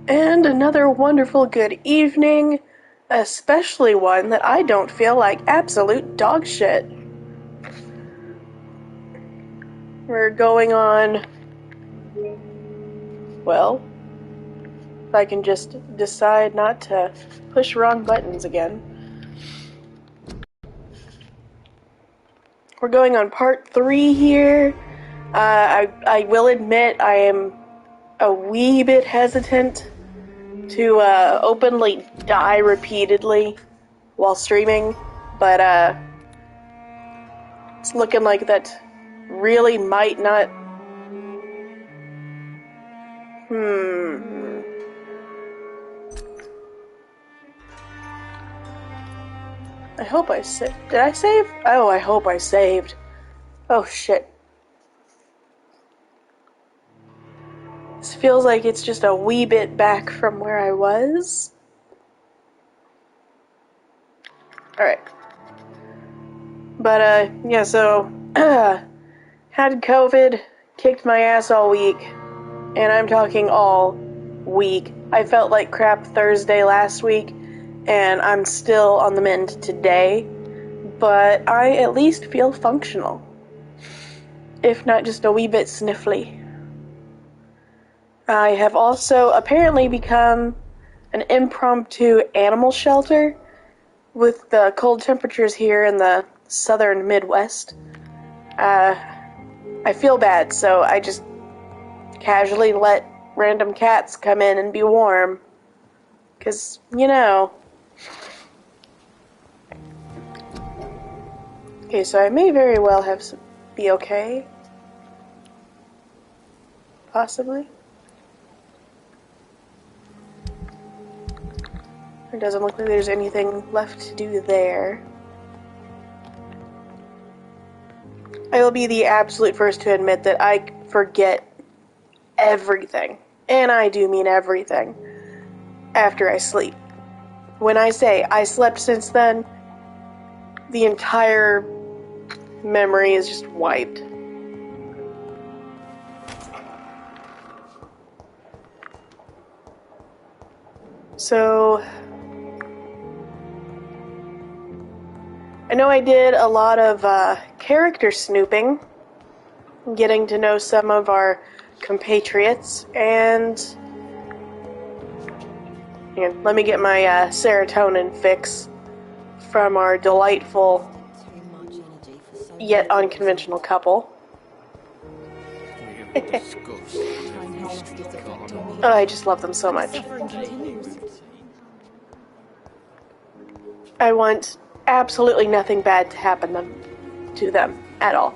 And another wonderful good evening, especially one that I don't feel like absolute dog shit. We're going on, well, if I can just decide not to push wrong buttons again. We're going on part 3 here. I will admit I am a wee bit hesitant to openly die repeatedly while streaming, but it's looking like that really might not. I hope I saved. Did I save? Oh, I hope I saved. Oh shit. This feels like it's just a wee bit back from where I was. Alright. But, yeah, so, had COVID, kicked my ass all week, and I'm talking all week. I felt like crap Thursday last week, and I'm still on the mend today, but I at least feel functional. If not just a wee bit sniffly. I have also apparently become an impromptu animal shelter with the cold temperatures here in the southern Midwest. I feel bad, so I just casually let random cats come in and be warm. 'Cause, you know. Okay, so I may very well be okay. Possibly. It doesn't look like there's anything left to do there. I will be the absolute first to admit that I forget everything, and I do mean everything, after I sleep. When I say I slept since then, the entire memory is just wiped. So, I know I did a lot of character snooping, getting to know some of our compatriots, and let me get my serotonin fix from our delightful yet unconventional couple. Oh, I just love them so much. I want absolutely nothing bad to happen to them at all.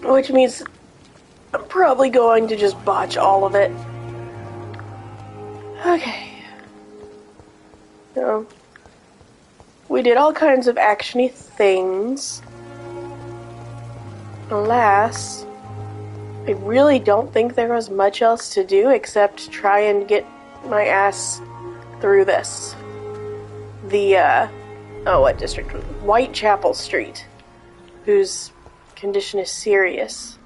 Which means I'm probably going to just botch all of it. Okay. So, we did all kinds of action-y things. Alas, I really don't think there was much else to do except try and get my ass through this. What district? Whitechapel Street, whose condition is serious.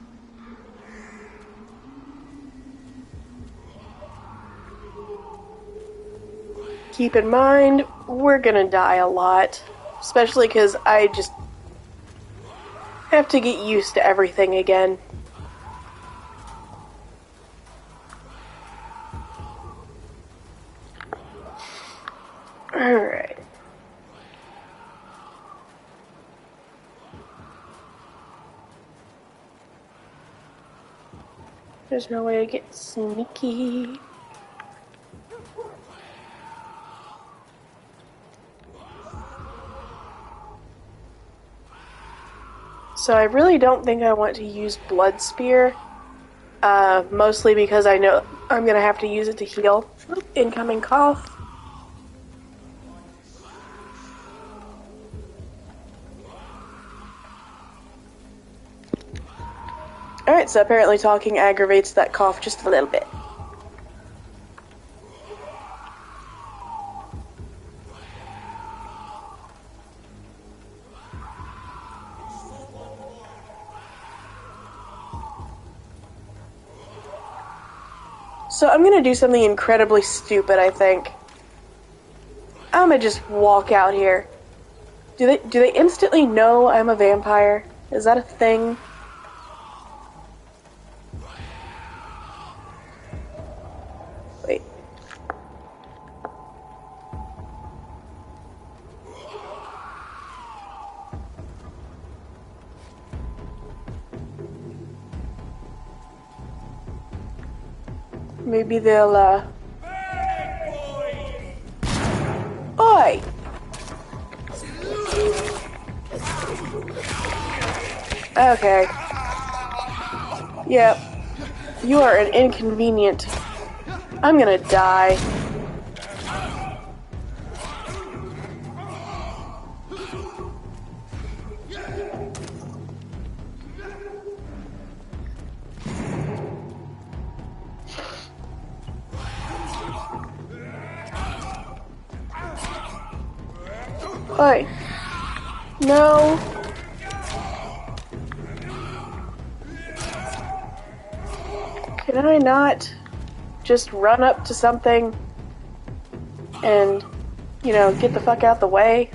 Keep in mind, we're gonna die a lot, especially because I just have to get used to everything again. Alright. There's no way to get sneaky. So I really don't think I want to use Blood Spear, mostly because I know I'm going to have to use it to heal incoming cough. Alright, so apparently talking aggravates that cough just a little bit. So I'm gonna do something incredibly stupid, I think. I'm gonna just walk out here. Do they instantly know I'm a vampire? Is that a thing? Wait. Maybe they'll, Oi! Okay. Yep. You are an inconvenient. I'm gonna die. Oi. No. Can I not just run up to something and, get the fuck out the way?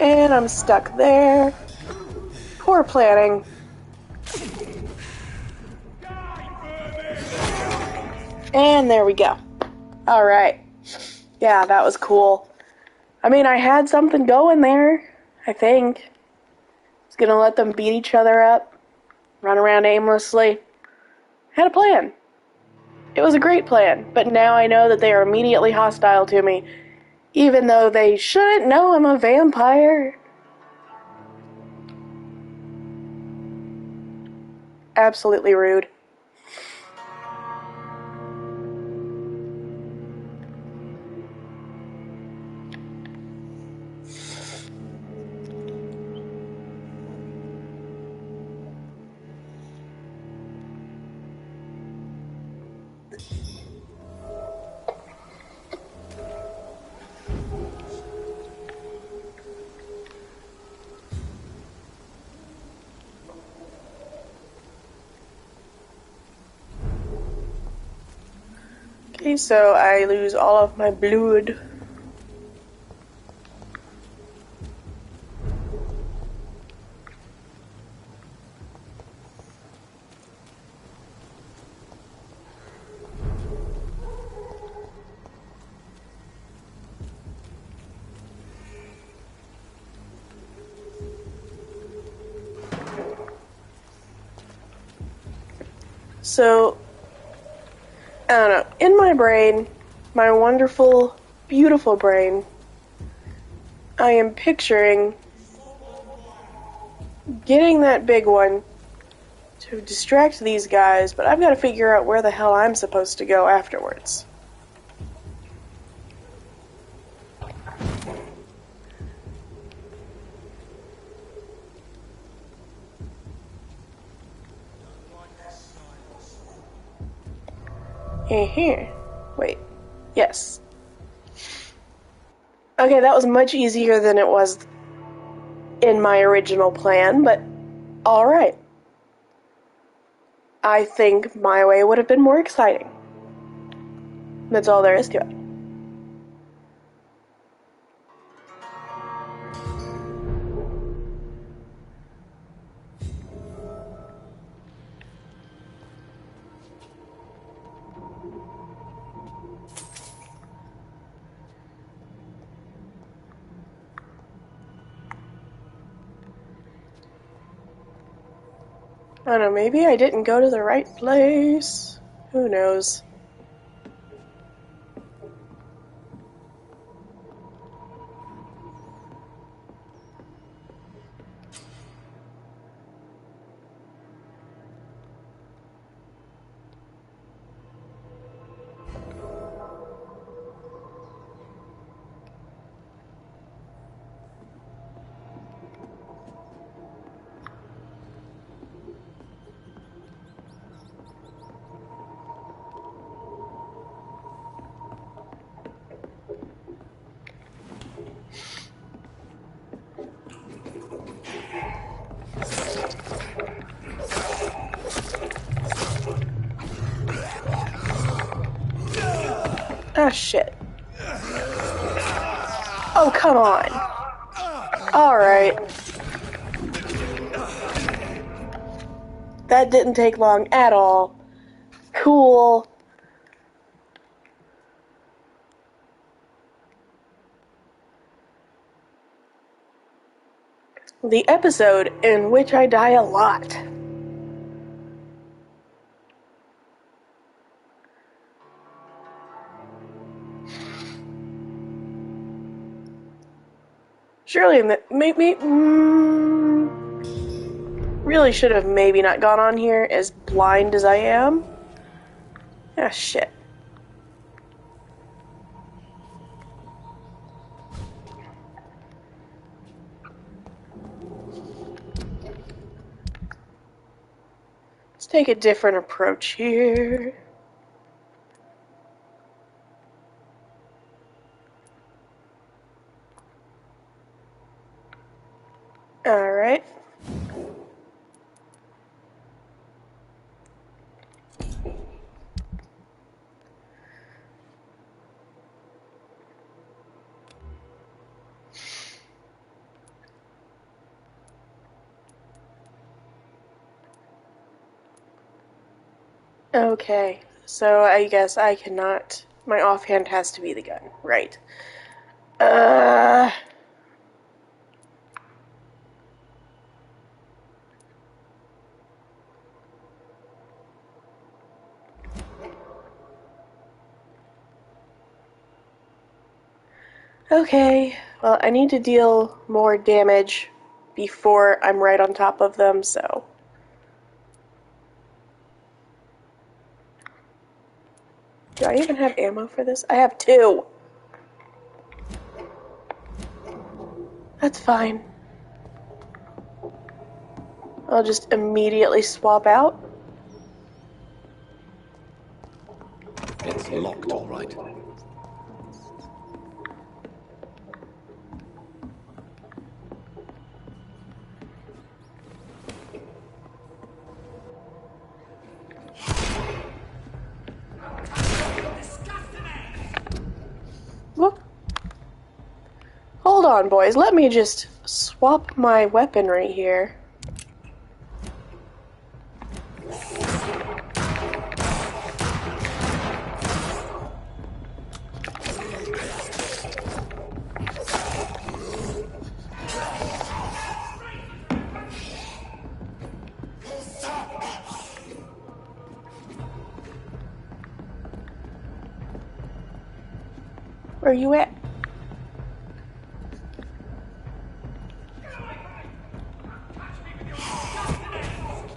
And I'm stuck there. Poor planning. And there we go. Alright. Yeah, that was cool. I mean, I had something going there, I think. I was gonna let them beat each other up, run around aimlessly. Had a plan. It was a great plan, but now I know that they are immediately hostile to me, even though they shouldn't know I'm a vampire. Absolutely rude. Okay, so I lose all of my blood. So, I don't know, in my brain, my wonderful, beautiful brain, I am picturing getting that big one to distract these guys, but I've got to figure out where the hell I'm supposed to go afterwards. Here. Wait. Yes. Okay, that was much easier than it was in my original plan, but alright. I think my way would have been more exciting. That's all there is to it. I don't know, maybe I didn't go to the right place. Who knows? Ah, shit. Oh, come on. Alright. That didn't take long at all. Cool. The episode in which I die a lot. Surely, maybe, really should have maybe not gone on here, as blind as I am. Ah, shit. Let's take a different approach here. Alright. Okay, so I guess I cannot... My offhand has to be the gun, right. Okay, well, I need to deal more damage before I'm right on top of them, so... Do I even have ammo for this? I have 2! That's fine. I'll just immediately swap out. It's locked, all right. Whoop. Hold on, boys. Let me just swap my weaponry here. Where you at?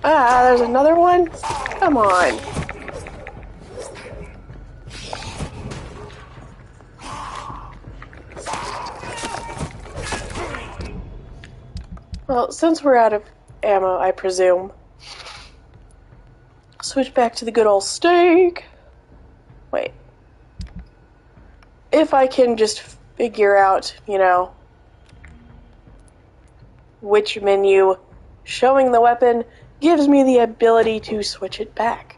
Ah, there's another one? Come on. Well, since we're out of ammo, I presume. Switch back to the good old steak. Wait. If I can just figure out, you know, which menu showing the weapon gives me the ability to switch it back.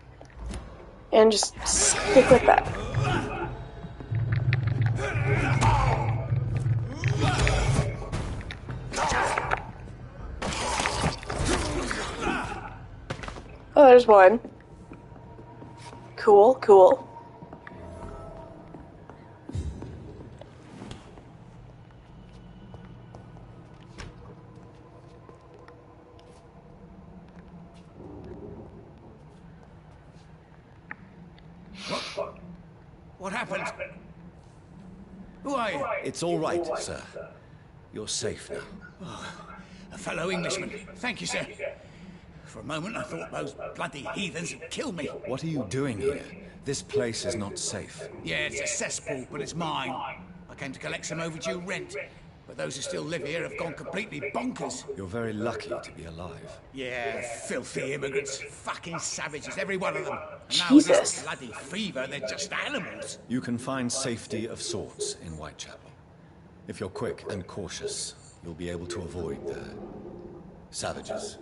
And just stick with that. Oh, there's one. Cool, cool. What happened? Who are you? It's all right, sir. You're safe now. Oh, a fellow Englishman. Thank you, sir. For a moment, I thought those bloody heathens had killed me. What are you doing here? This place is not safe. Yeah, it's a cesspool, but it's mine. I came to collect some overdue rent. But those who still live here have gone completely bonkers. You're very lucky to be alive. Yeah, filthy immigrants. Fucking savages, every one of them. And now with Jesus. this bloody fever, they're just animals. You can find safety of sorts in Whitechapel. If you're quick and cautious, you'll be able to avoid the savages.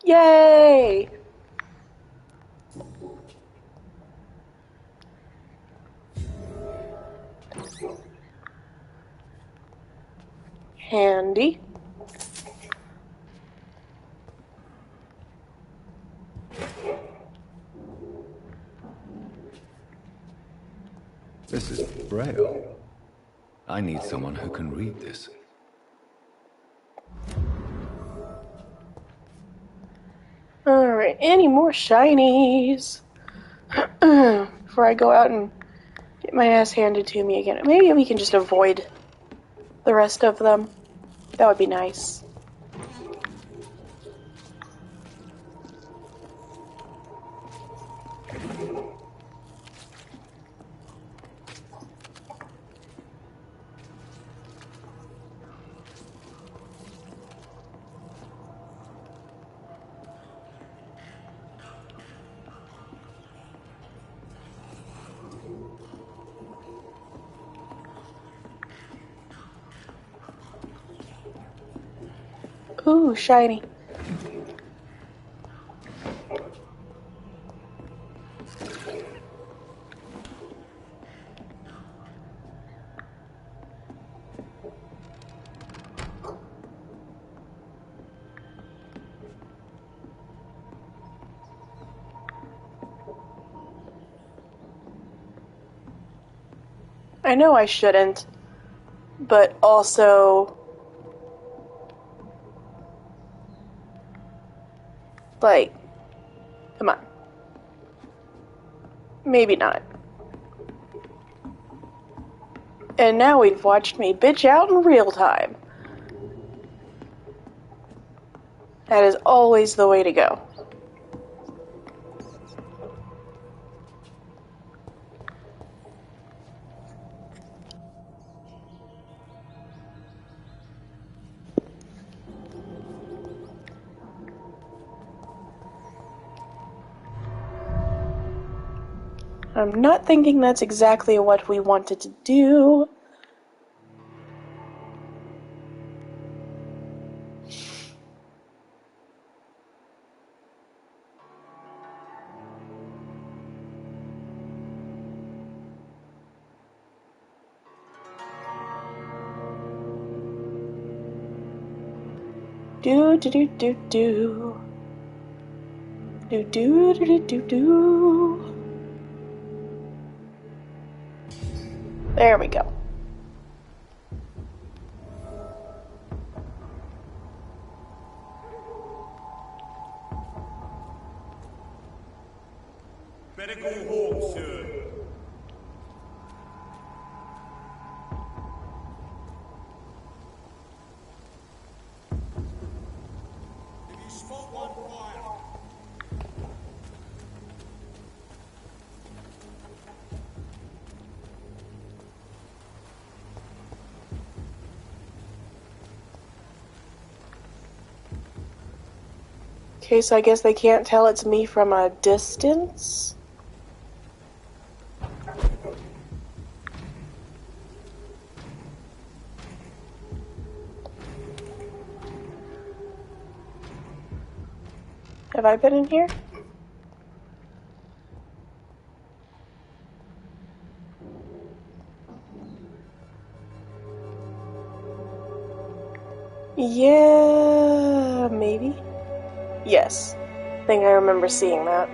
Yay! Handy. This is Braille. I need someone who can read this. Alright, any more shinies? Before I go out and get my ass handed to me again. Maybe we can just avoid the rest of them. That would be nice. Ooh, shiny. I know I shouldn't, but also, like, come on. Maybe not. And now we've watched me bitch out in real time. That is always the way to go. I'm not thinking that's exactly what we wanted to do. Do do do do do. Do do do do do do. There we go. Better go home, sir. If you spot one, fire. Okay, so I guess they can't tell it's me from a distance? Have I been in here? Yeah, maybe. Yes. I think I remember seeing that.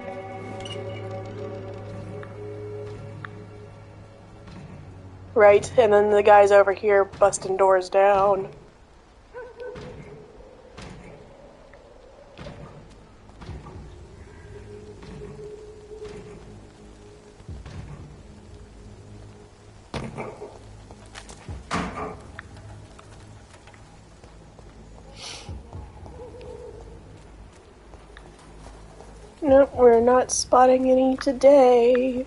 Right, and then the guy's over here busting doors down. Nope, we're not spotting any today.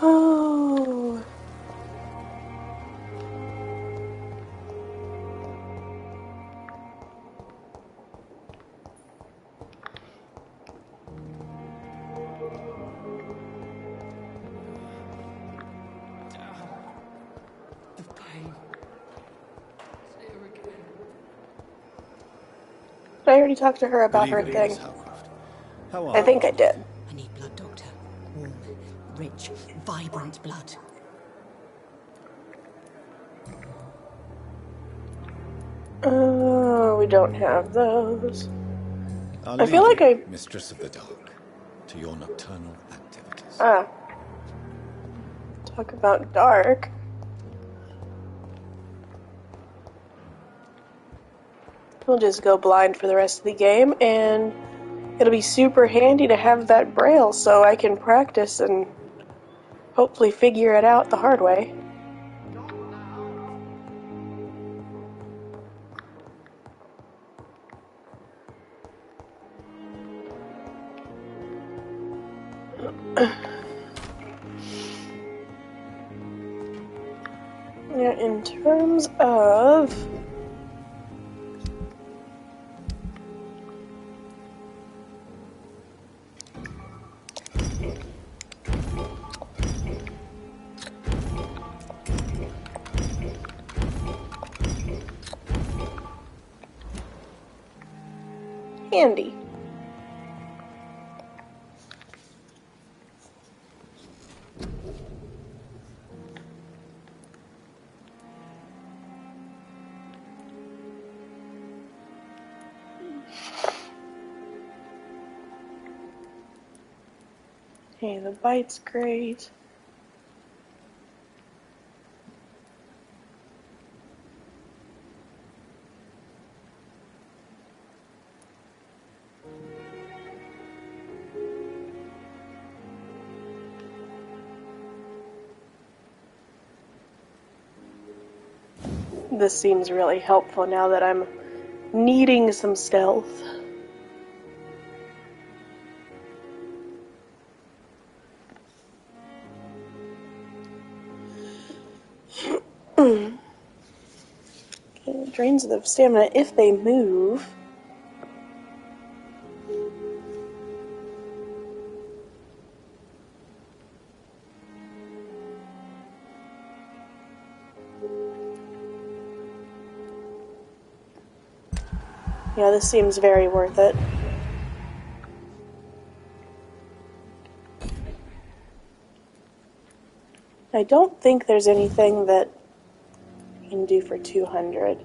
Oh. already talked to her about her Good evening, thing. Miss Howcroft. How are I think I did. I need blood, Doctor. Warm, rich, vibrant blood. Oh, we don't have those. I'll I feel leave like you, Mistress of the Dark, to your nocturnal activities. Talk about dark. We'll just go blind for the rest of the game, and it'll be super handy to have that braille so I can practice and hopefully figure it out the hard way. Yeah, in terms of... handy. Hey, the bite's great. This seems really helpful now that I'm needing some stealth. Okay, it drains the stamina if they move. Yeah, this seems very worth it. I don't think there's anything that you can do for 200.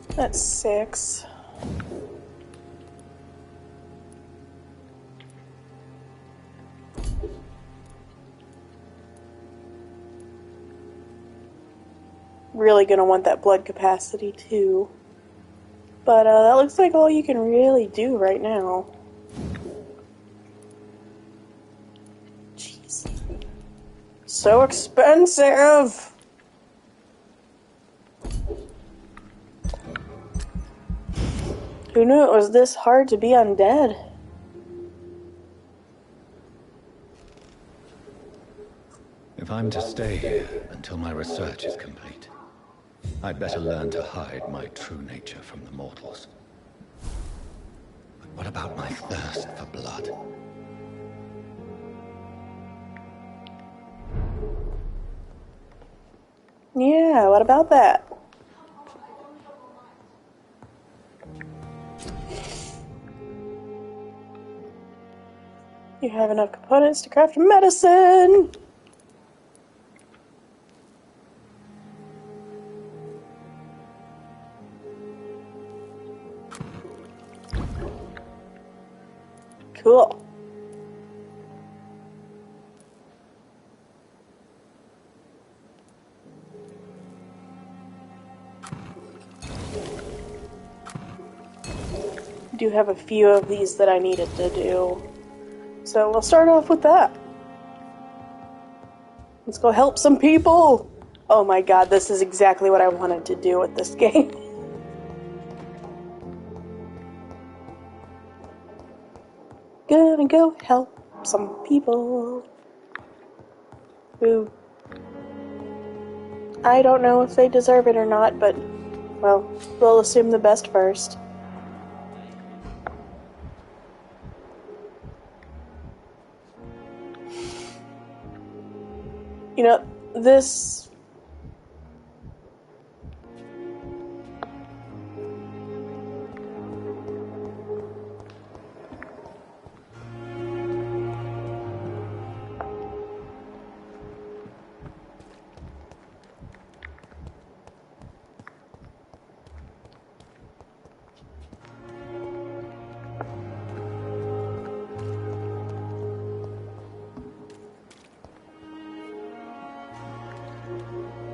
That's 6. Really gonna want that blood capacity too. But that looks like all you can really do right now. Jeez. So expensive! Who knew it was this hard to be undead? If I'm to stay here until my research is complete, I'd better learn to hide my true nature from the mortals. But what about my thirst for blood? Yeah, what about that? You have enough components to craft medicine! Cool. I do have a few of these that I needed to do. So we'll start off with that. Let's go help some people! Oh my god, this is exactly what I wanted to do with this game. Gonna go help some people who I don't know if they deserve it or not, but, well, we'll assume the best first. You know, this...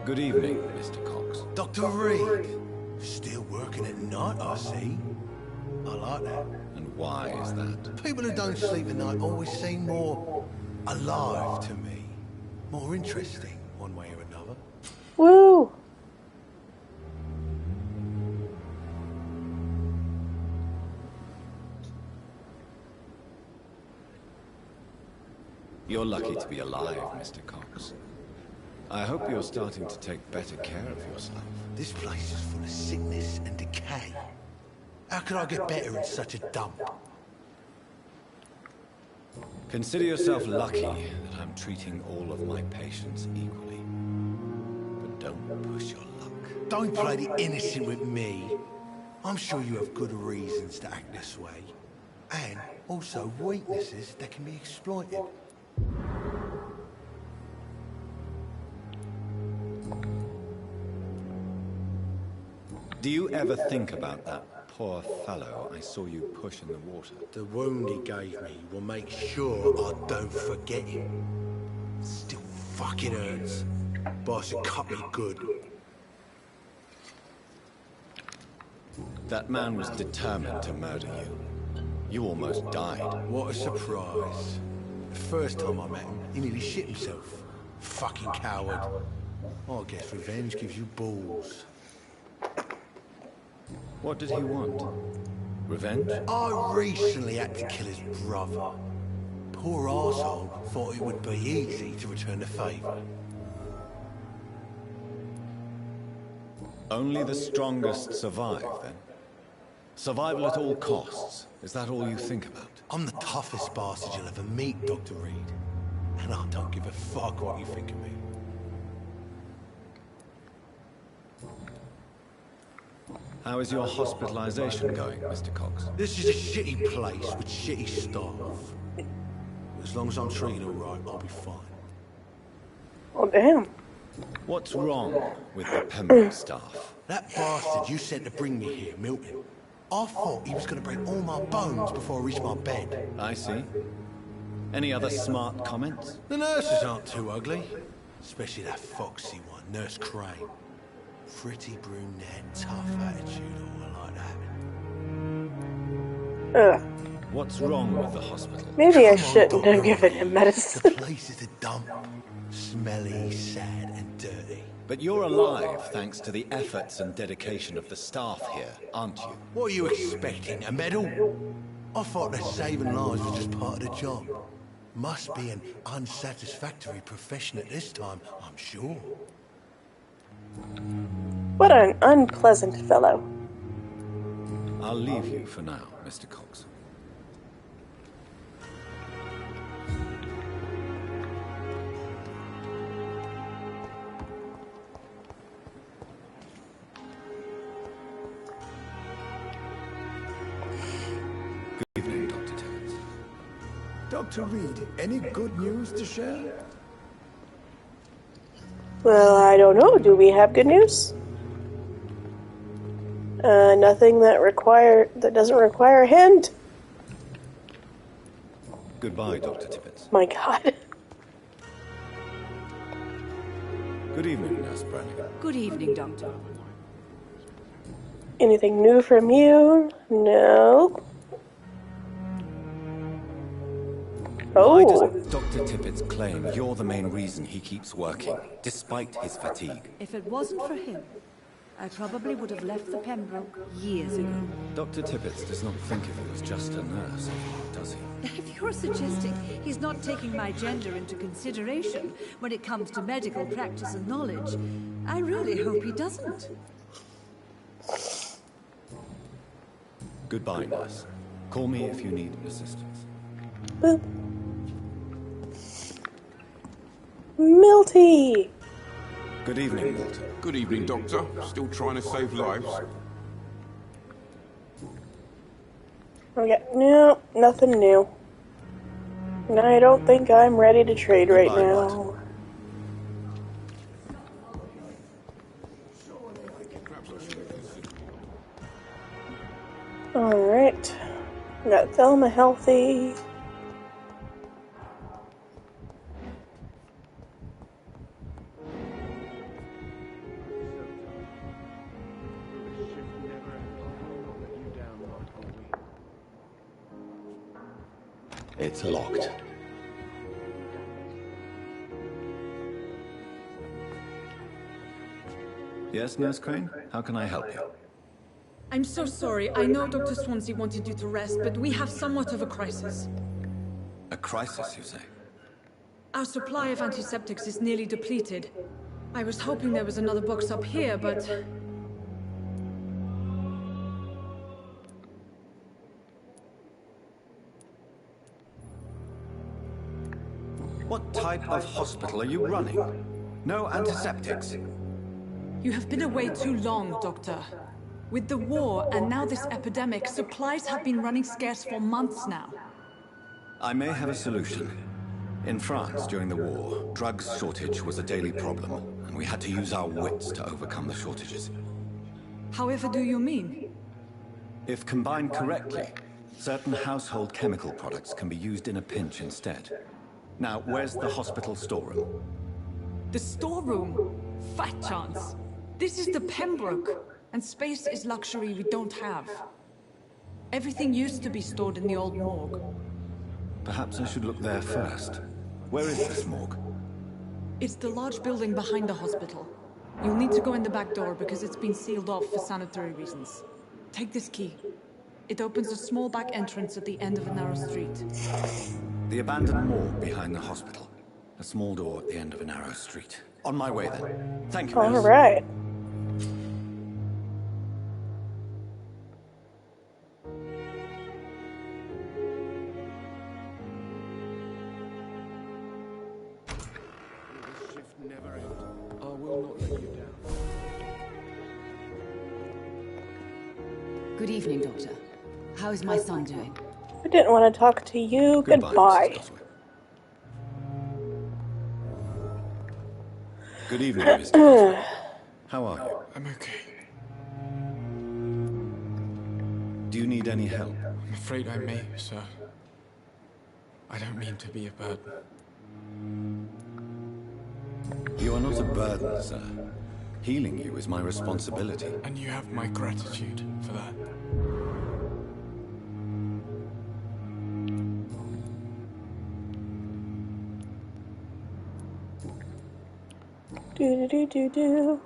Good evening, Mr. Cox. Dr. Reed. Still working at night, I see. I like that. And why is that? People who don't sleep at night always seem more alive to me. More interesting, one way or another. Woo! You're lucky to be alive, Mr. Cox. I hope you're starting to take better care of yourself. This place is full of sickness and decay. How could I get better in such a dump? Consider yourself lucky that I'm treating all of my patients equally. But don't push your luck. Don't play the innocent with me. I'm sure you have good reasons to act this way. And also weaknesses that can be exploited. Do you ever think about that poor fellow I saw you push in the water? The wound he gave me will make sure I don't forget him. Still fucking hurts. Boss had cut me good. That man was determined to murder you. You almost died. What a surprise. The first time I met him, he nearly shit himself. Fucking coward. I guess revenge gives you balls. What did he want? Revenge? I recently had to kill his brother. Poor arsehole thought it would be easy to return the favor. Only the strongest survive, then? Survival at all costs. Is that all you think about? I'm the toughest bastard you'll ever meet, Dr. Reed. And I don't give a fuck what you think of me. How is your hospitalization going, Mr. Cox? This is a shitty place with shitty staff. As long as I'm treated all right, I'll be fine. Oh, damn. What's wrong with the Pembroke staff? That bastard you sent to bring me here, Milton, I thought he was going to break all my bones before I reached my bed. I see. Any other smart comments? The nurses aren't too ugly. Especially that foxy one, Nurse Crane. Pretty brunette, tough attitude, all like that. Ugh. What's wrong with the hospital? Maybe I Come on, shouldn't have Dr. given Reed. him The medicine. place is a dump. Smelly, sad, and dirty. But you're alive thanks to the efforts and dedication of the staff here, aren't you? What are you expecting, a medal? I thought that saving lives was just part of the job. Must be an unsatisfactory profession at this time, I'm sure. What an unpleasant fellow. I'll leave you for now, Mr. Cox. Good evening, Dr. Tibbets. Dr. Reed, any good news to share? Well, I don't know. Do we have good news? Nothing that doesn't require a hint. Goodbye, Dr. Tibbets. My God. Good evening, Nurse Brannigan. Good evening, Doctor. Anything new from you? No. Why Oh. does Dr. Tibbets claim you're the main reason he keeps working, despite his fatigue? If it wasn't for him, I probably would have left the Pembroke years ago. Dr. Tibbets does not think of you as just a nurse, does he? If you're suggesting he's not taking my gender into consideration when it comes to medical practice and knowledge, I really hope he doesn't. Goodbye, nurse. Call me if you need assistance. Boop. Milty. Good evening, Walter. Good evening, Doctor. Still trying to save lives? Okay, no, nothing new. And I don't think I'm ready to trade right Goodbye, now. Alright. Got Thelma healthy. It's locked. Yes, Nurse Crane? How can I help you? I'm so sorry. I know Dr. Swansea wanted you to rest, but we have somewhat of a crisis. A crisis, you say? Our supply of antiseptics is nearly depleted. I was hoping there was another box up here, but... What type of hospital are you running? No antiseptics? You have been away too long, Doctor. With the war and now this epidemic, supplies have been running scarce for months now. I may have a solution. In France, during the war, drugs shortage was a daily problem, and we had to use our wits to overcome the shortages. However do you mean? If combined correctly, certain household chemical products can be used in a pinch instead. Now, where's the hospital storeroom? The storeroom? Fat chance. This is the Pembroke, and space is luxury we don't have. Everything used to be stored in the old morgue. Perhaps I should look there first. Where is this morgue? It's the large building behind the hospital. You'll need to go in the back door because it's been sealed off for sanitary reasons. Take this key. It opens a small back entrance at the end of a narrow street. The abandoned morgue behind the hospital. A small door at the end of a narrow street. On my way then. Thank you, All Miss. right. This shift never ends. I will not let you down. Good evening, Doctor. How is my son doing? I didn't want to talk to you. Goodbye. Mrs. Goswick. Good evening, Mr. Goswick. How are you? I'm okay. Do you need any help? I'm afraid I may, sir. I don't mean to be a burden. You are not a burden, sir. Healing you is my responsibility. And you have my gratitude for that. Do.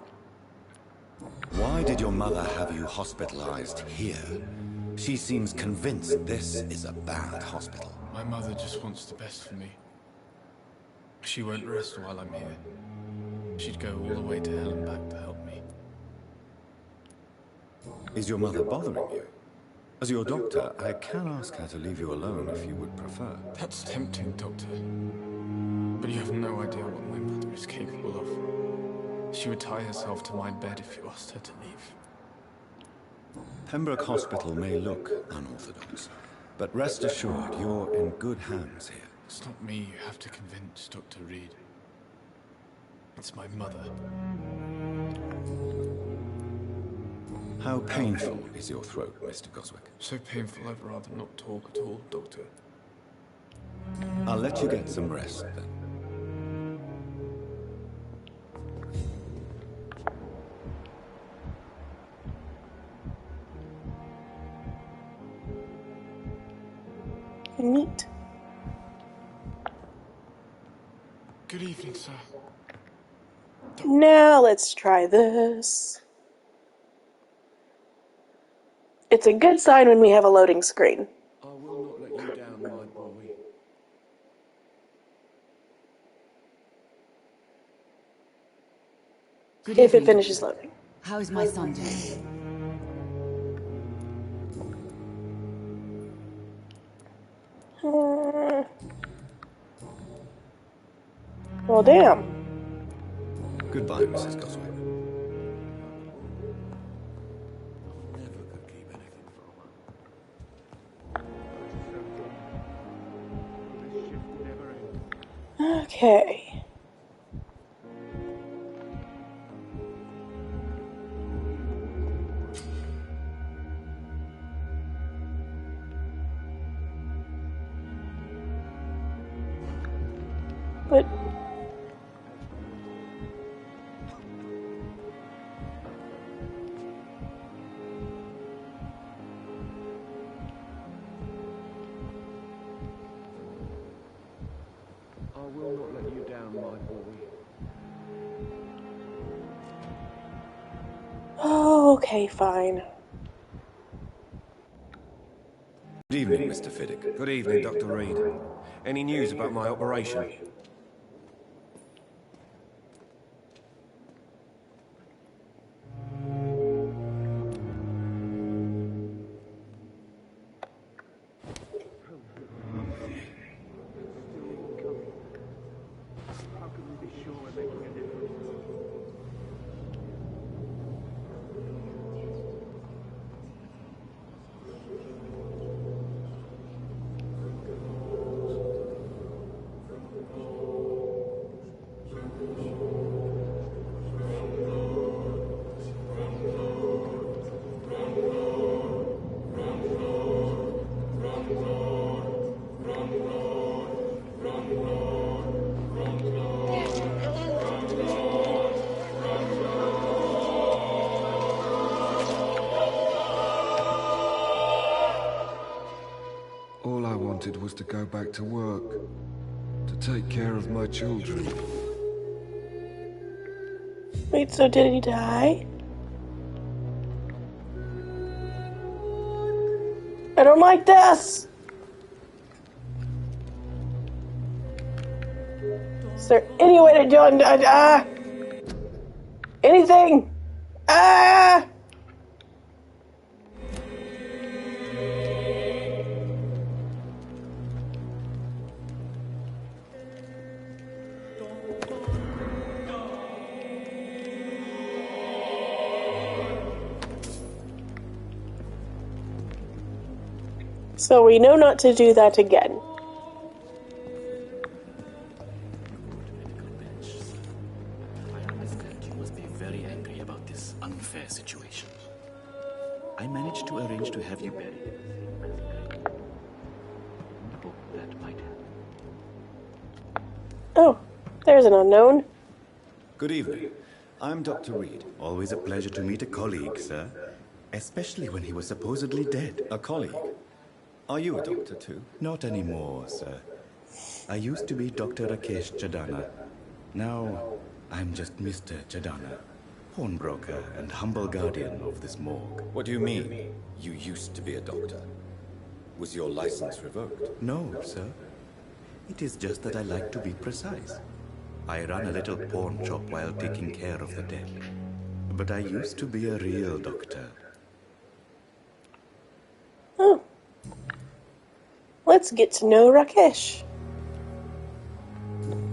Why did your mother have you hospitalized here? She seems convinced this is a bad hospital. My mother just wants the best for me. She won't rest while I'm here. She'd go all the way to hell and back to help me. Is your mother bothering you? As your doctor, I can ask her to leave you alone if you would prefer. That's tempting, Doctor. But you have no idea what my mother is capable of. She would tie herself to my bed if you asked her to leave. Pembroke Hospital may look unorthodox, but rest assured you're in good hands here. It's not me you have to convince, Dr. Reed. It's my mother. How painful is your throat, Mr. Goswick? So painful I'd rather not talk at all, Doctor. I'll let you get some rest, then. Neat. Good evening, sir. Now let's try this. It's a good sign when we have a loading screen. I will not let you down, my boy. Good If it evening, finishes Doctor. loading. How is my son doing? Well, damn. Goodbye, Mrs. Goswick. Never could keep anything from her. Okay. But Oh, okay, fine. Good evening, Mr. Fiddick. Good evening, Dr. Reed. Any news about my operation? All I wanted was to go back to work, to take care of my children. Wait, so did he die? I don't like this! Is there any way to do it? Anything? So we know not to do that again. I understand you must be very angry about this unfair situation. I managed to arrange to have you buried. I hope that might help. Oh, there's an unknown. Good evening. I'm Dr. Reed. Always a pleasure to meet a colleague, sir. Especially when he was supposedly dead. A colleague? Are you a doctor too? Not anymore, sir. I used to be Dr. Rakesh Chadana. Now, I'm just Mr. Chadana, pawnbroker and humble guardian of this morgue. What do you mean, you used to be a doctor? Was your license revoked? No, sir. It is just that I like to be precise. I run a little pawn shop while taking care of the dead. But I used to be a real doctor. Oh. Let's get to know Rakesh.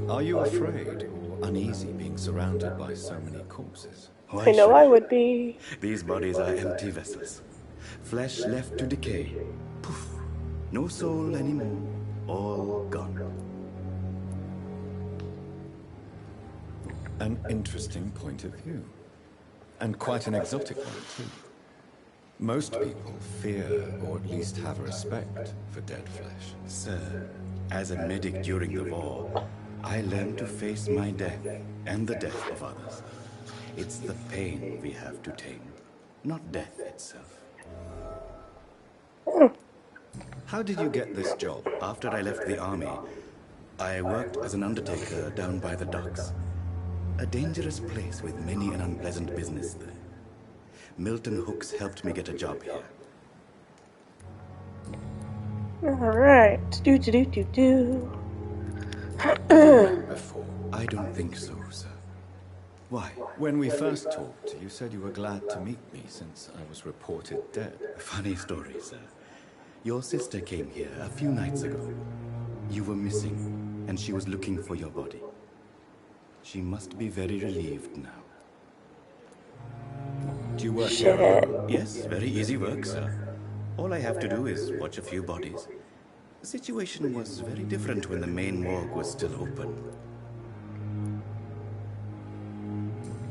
Are you afraid or uneasy being surrounded by so many corpses? Why I know I would be. These bodies are empty vessels. Flesh left to decay. Poof. No soul anymore. All gone. An interesting point of view. And quite an exotic one, too. Most people fear, or at least have respect, for dead flesh. Sir, as a medic during the war, I learned to face my death and the death of others. It's the pain we have to tame, not death itself. How did you get this job? After I left the army, I worked as an undertaker down by the docks. A dangerous place with many an unpleasant business there. Milton Hooks helped me get a job here. Alright. Before? I don't think so, sir. Why? When we first talked, you said you were glad to meet me since I was reported dead. Funny story, sir. Your sister came here a few nights ago. You were missing, and she was looking for your body. She must be very relieved now. Do you work Shit. here? Yes, very easy work, sir. All I have to do is watch a few bodies. The situation was very different when the main morgue was still open.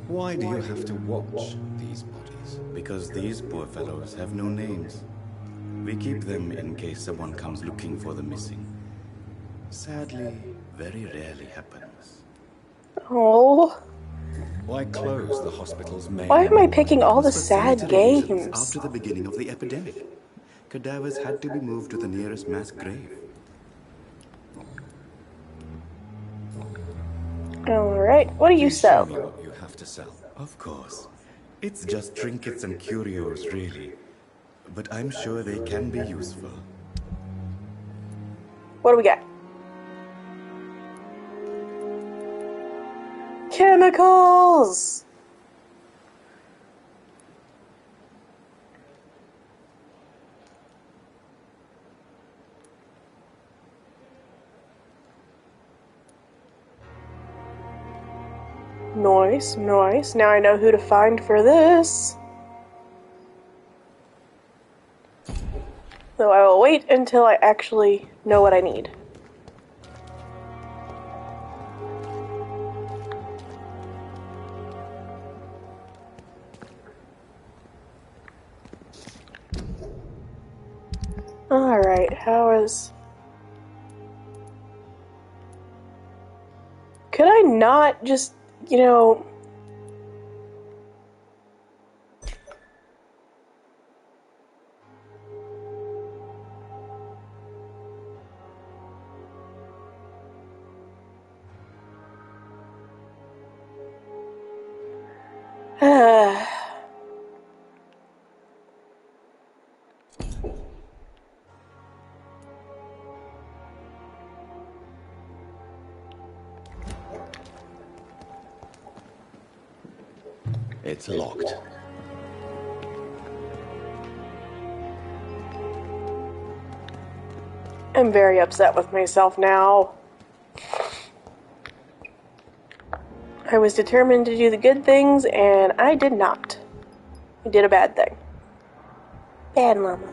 Why do you have to watch these bodies? Because these poor fellows have no names. We keep them in case someone comes looking for the missing. Sadly, very rarely happens. Oh. Why close the hospital's main... Why am I picking all the sad Sanitary reasons. games? After the beginning of the epidemic, cadavers had to be moved to the nearest mass grave. Alright, what do you Please show sell? me what you have to sell. Of course. It's just trinkets and curios, really. But I'm sure they can be useful. What do we got? Chemicals! Nice, nice. Now I know who to find for this. So I will wait until I actually know what I need. Alright, how is... Could I not just, you know... It's locked. I'm very upset with myself now. I was determined to do the good things, and I did not. I did a bad thing. Bad mama.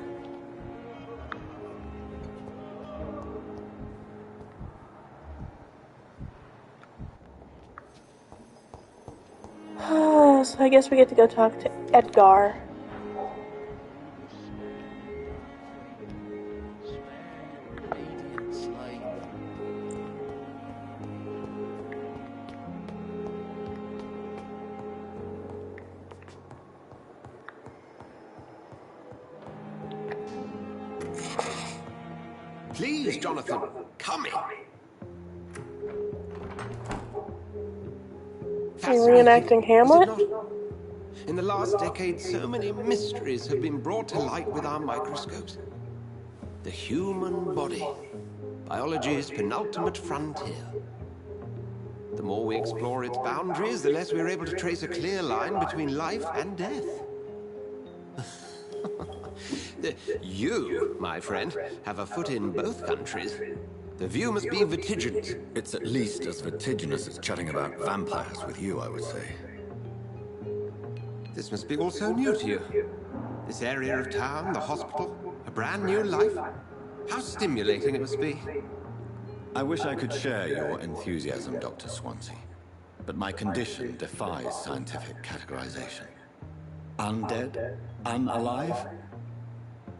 So I guess we get to go talk to Edgar. Please, Jonathan, come in. Are you reenacting Hamlet? In the last decade, so many mysteries have been brought to light with our microscopes. The human body, biology's penultimate frontier. The more we explore its boundaries, the less we're able to trace a clear line between life and death. You, my friend, have a foot in both countries. The view must be vertiginous. It's at least as vertiginous as chatting about vampires with you, I would say. This must be all so new to you. This area of town, the hospital, a brand new life. How stimulating it must be. I wish I could share your enthusiasm, Dr. Swansea. But my condition defies scientific categorization. Undead? Unalive?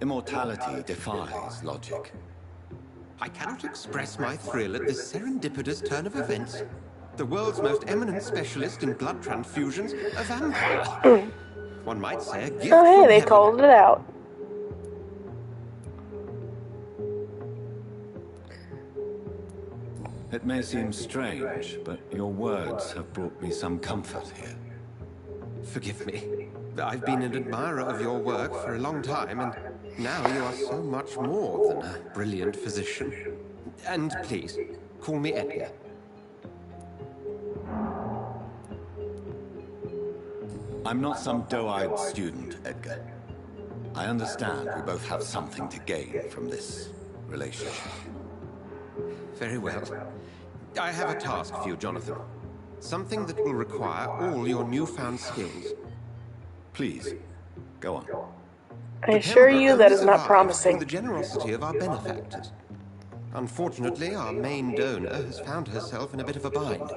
Immortality defies logic. I cannot express my thrill at this serendipitous turn of events. The world's most eminent specialist in blood transfusions, a vampire. One might say a gift Oh hey, from they heaven. called it out. It may seem strange, but your words have brought me some comfort here. Forgive me. I've been an admirer of your work for a long time, and now you are so much more than a brilliant physician. And please, call me Edgar. I'm not some doe-eyed student, Edgar. I understand we both have something to gain from this relationship. Very well. I have a task for you, Jonathan. Something that will require all your newfound skills. Please, go on. I assure you that is not Through promising. the generosity of our benefactors. Unfortunately, our main donor has found herself in a bit of a bind.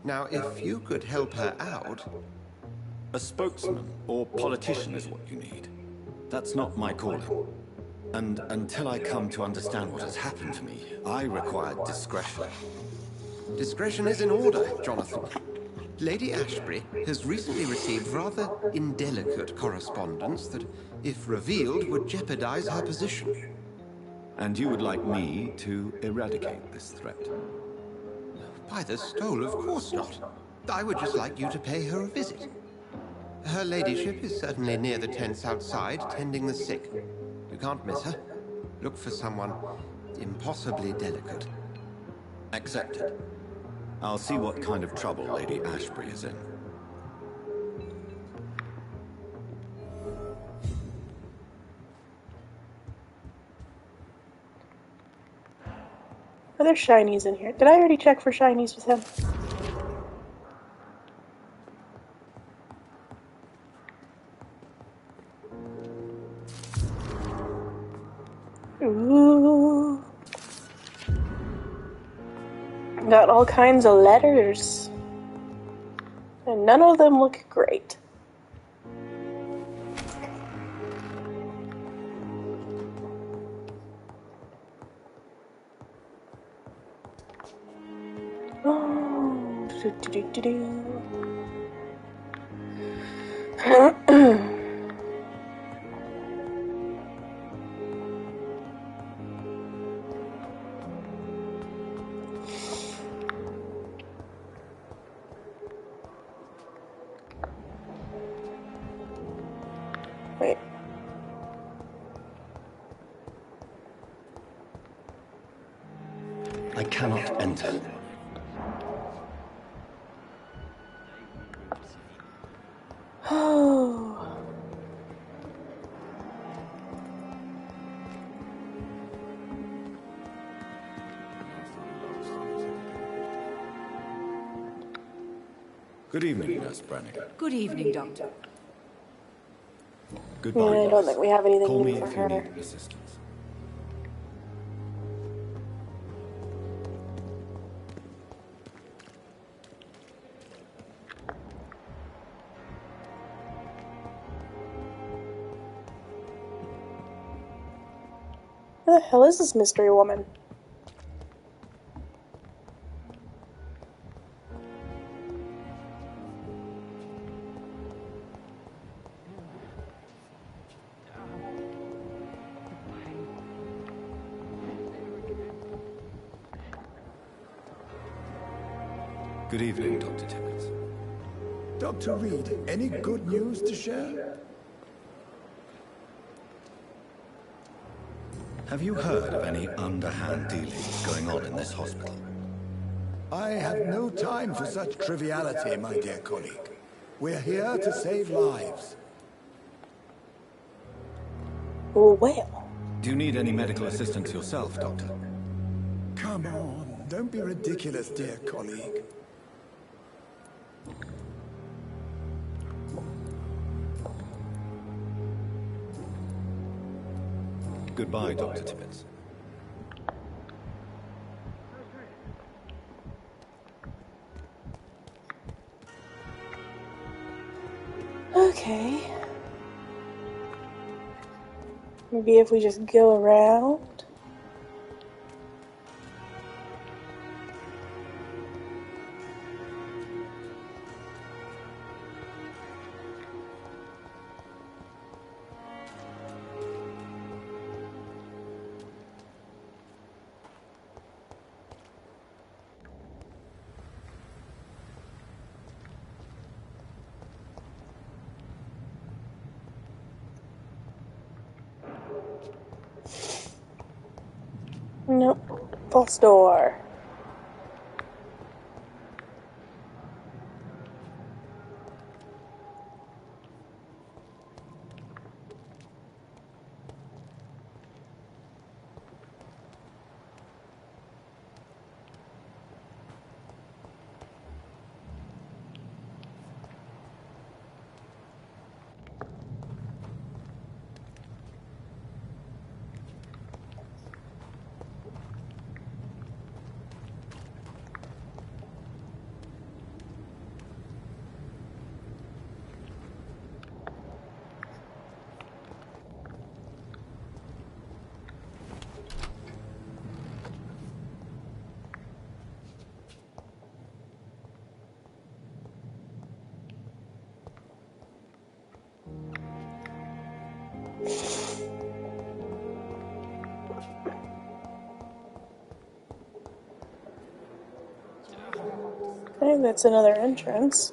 Now, if you could help her out... A spokesman or politician is what you need. That's not my calling. And until I come to understand what has happened to me, I require discretion. Discretion is in order, Jonathan. Lady Ashbury has recently received rather indelicate correspondence that, if revealed, would jeopardize her position. And you would like me to eradicate this threat? By the stole, of course not. I would just like you to pay her a visit. Her ladyship is certainly near the tents outside, tending the sick. You can't miss her. Look for someone impossibly delicate. Accepted. I'll see what kind of trouble Lady Ashbury is in. Are there shinies in here? Did I already check for shinies with him? Ooh. Got all kinds of letters. And none of them look great. Oh, do-do-do-do-do. Wait. I cannot enter. Oh. Good evening, Nurse Brannigan. Good evening, Doctor. Goodbye. Yeah, I don't think we have anything Call new me for if her. you need assistance. Who the hell is this mystery woman? Good evening, Dr. Tibbets. Dr. Reed, any good news to share? Have you heard of any underhand dealings going on in this hospital? I have no time for such triviality, my dear colleague. We're here to save lives. Well. Do you need any medical assistance yourself, Doctor? Come on, don't be ridiculous, dear colleague. Goodbye, Dr. Tibbets. Okay. Maybe if we just go around. Nope. False door. Okay, that's another entrance.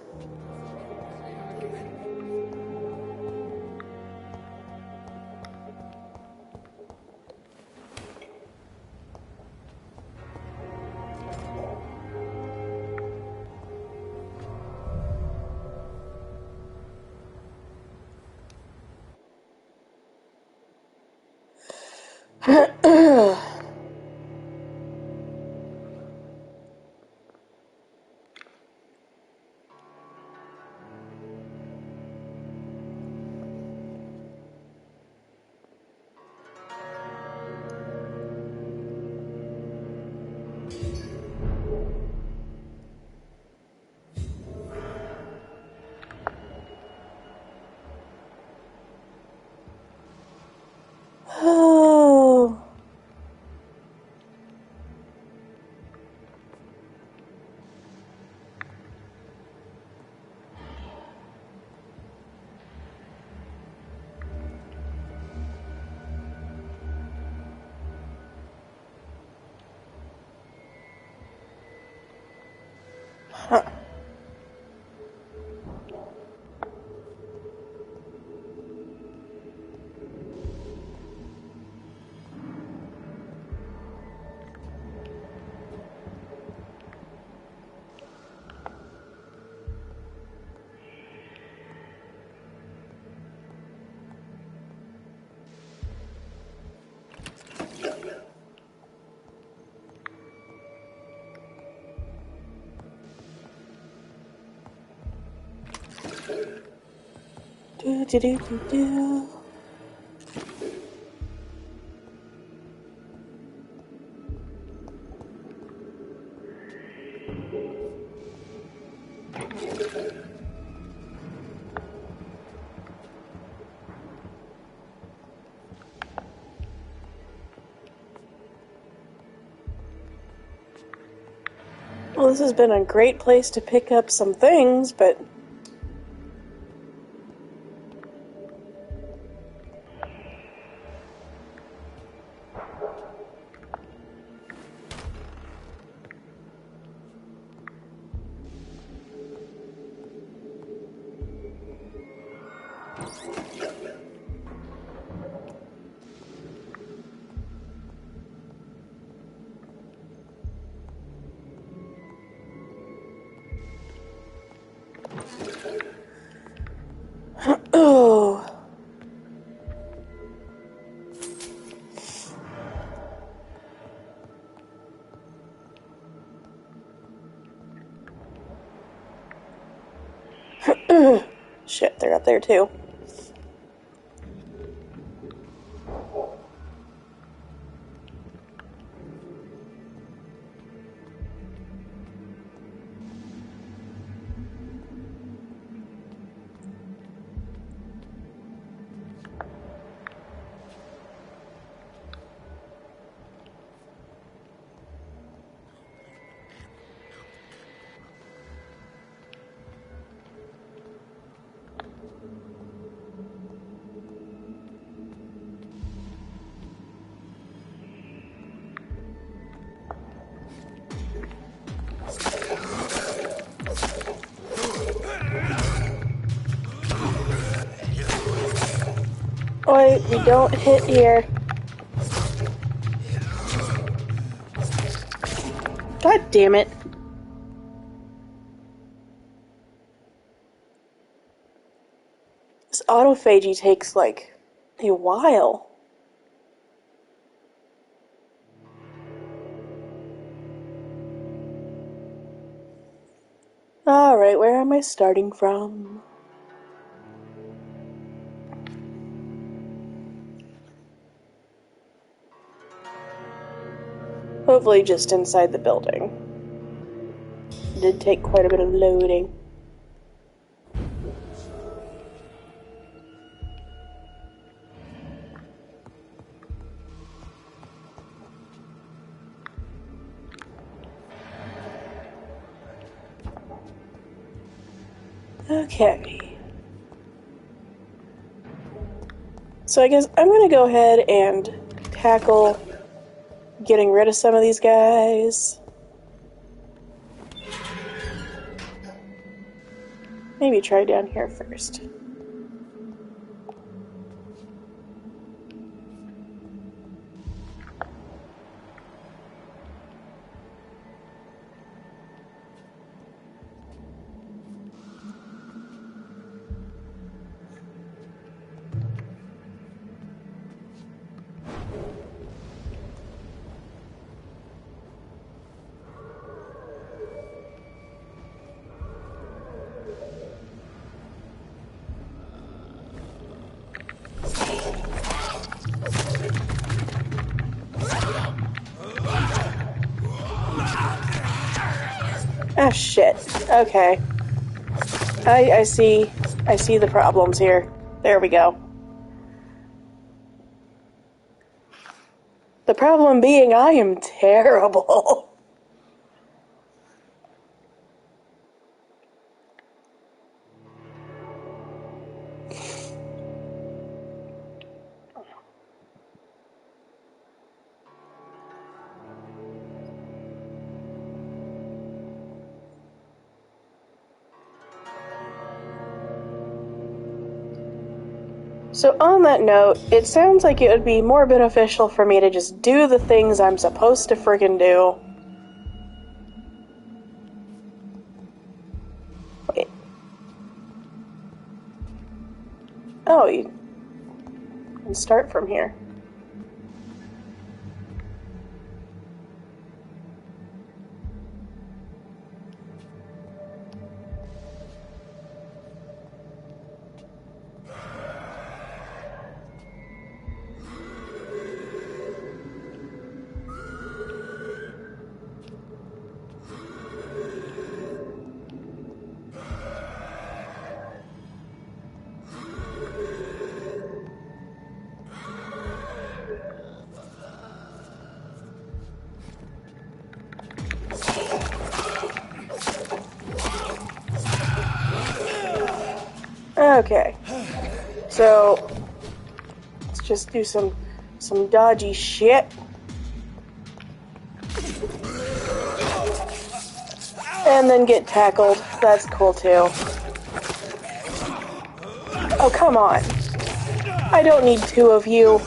Oh. Huh. Do do do do do. Well, this has been a great place to pick up some things, but... Oh. Shit, they're up there too. Oi, we don't hit here. God damn it. This autophagy takes, like, a while. Alright, where am I starting from? Hopefully just inside the building. It did take quite a bit of loading. Okay. So I guess I'm gonna go ahead and tackle getting rid of some of these guys. Maybe try down here first. Ah, shit. Okay. I see the problems here. There we go. The problem being I am terrible. So on that note, it sounds like it would be more beneficial for me to just do the things I'm supposed to friggin' do. Wait. Oh, you can start from here. Okay, so let's just do some dodgy shit. And then get tackled. That's cool too. Oh, come on. I don't need two of you.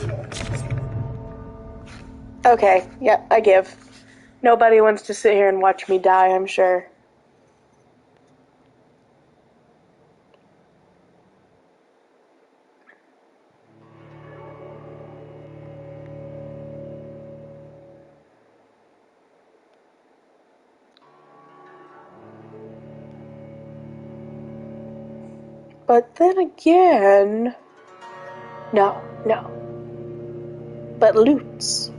Okay, yeah, I give. Nobody wants to sit here and watch me die, I'm sure. But then again... No. But loots.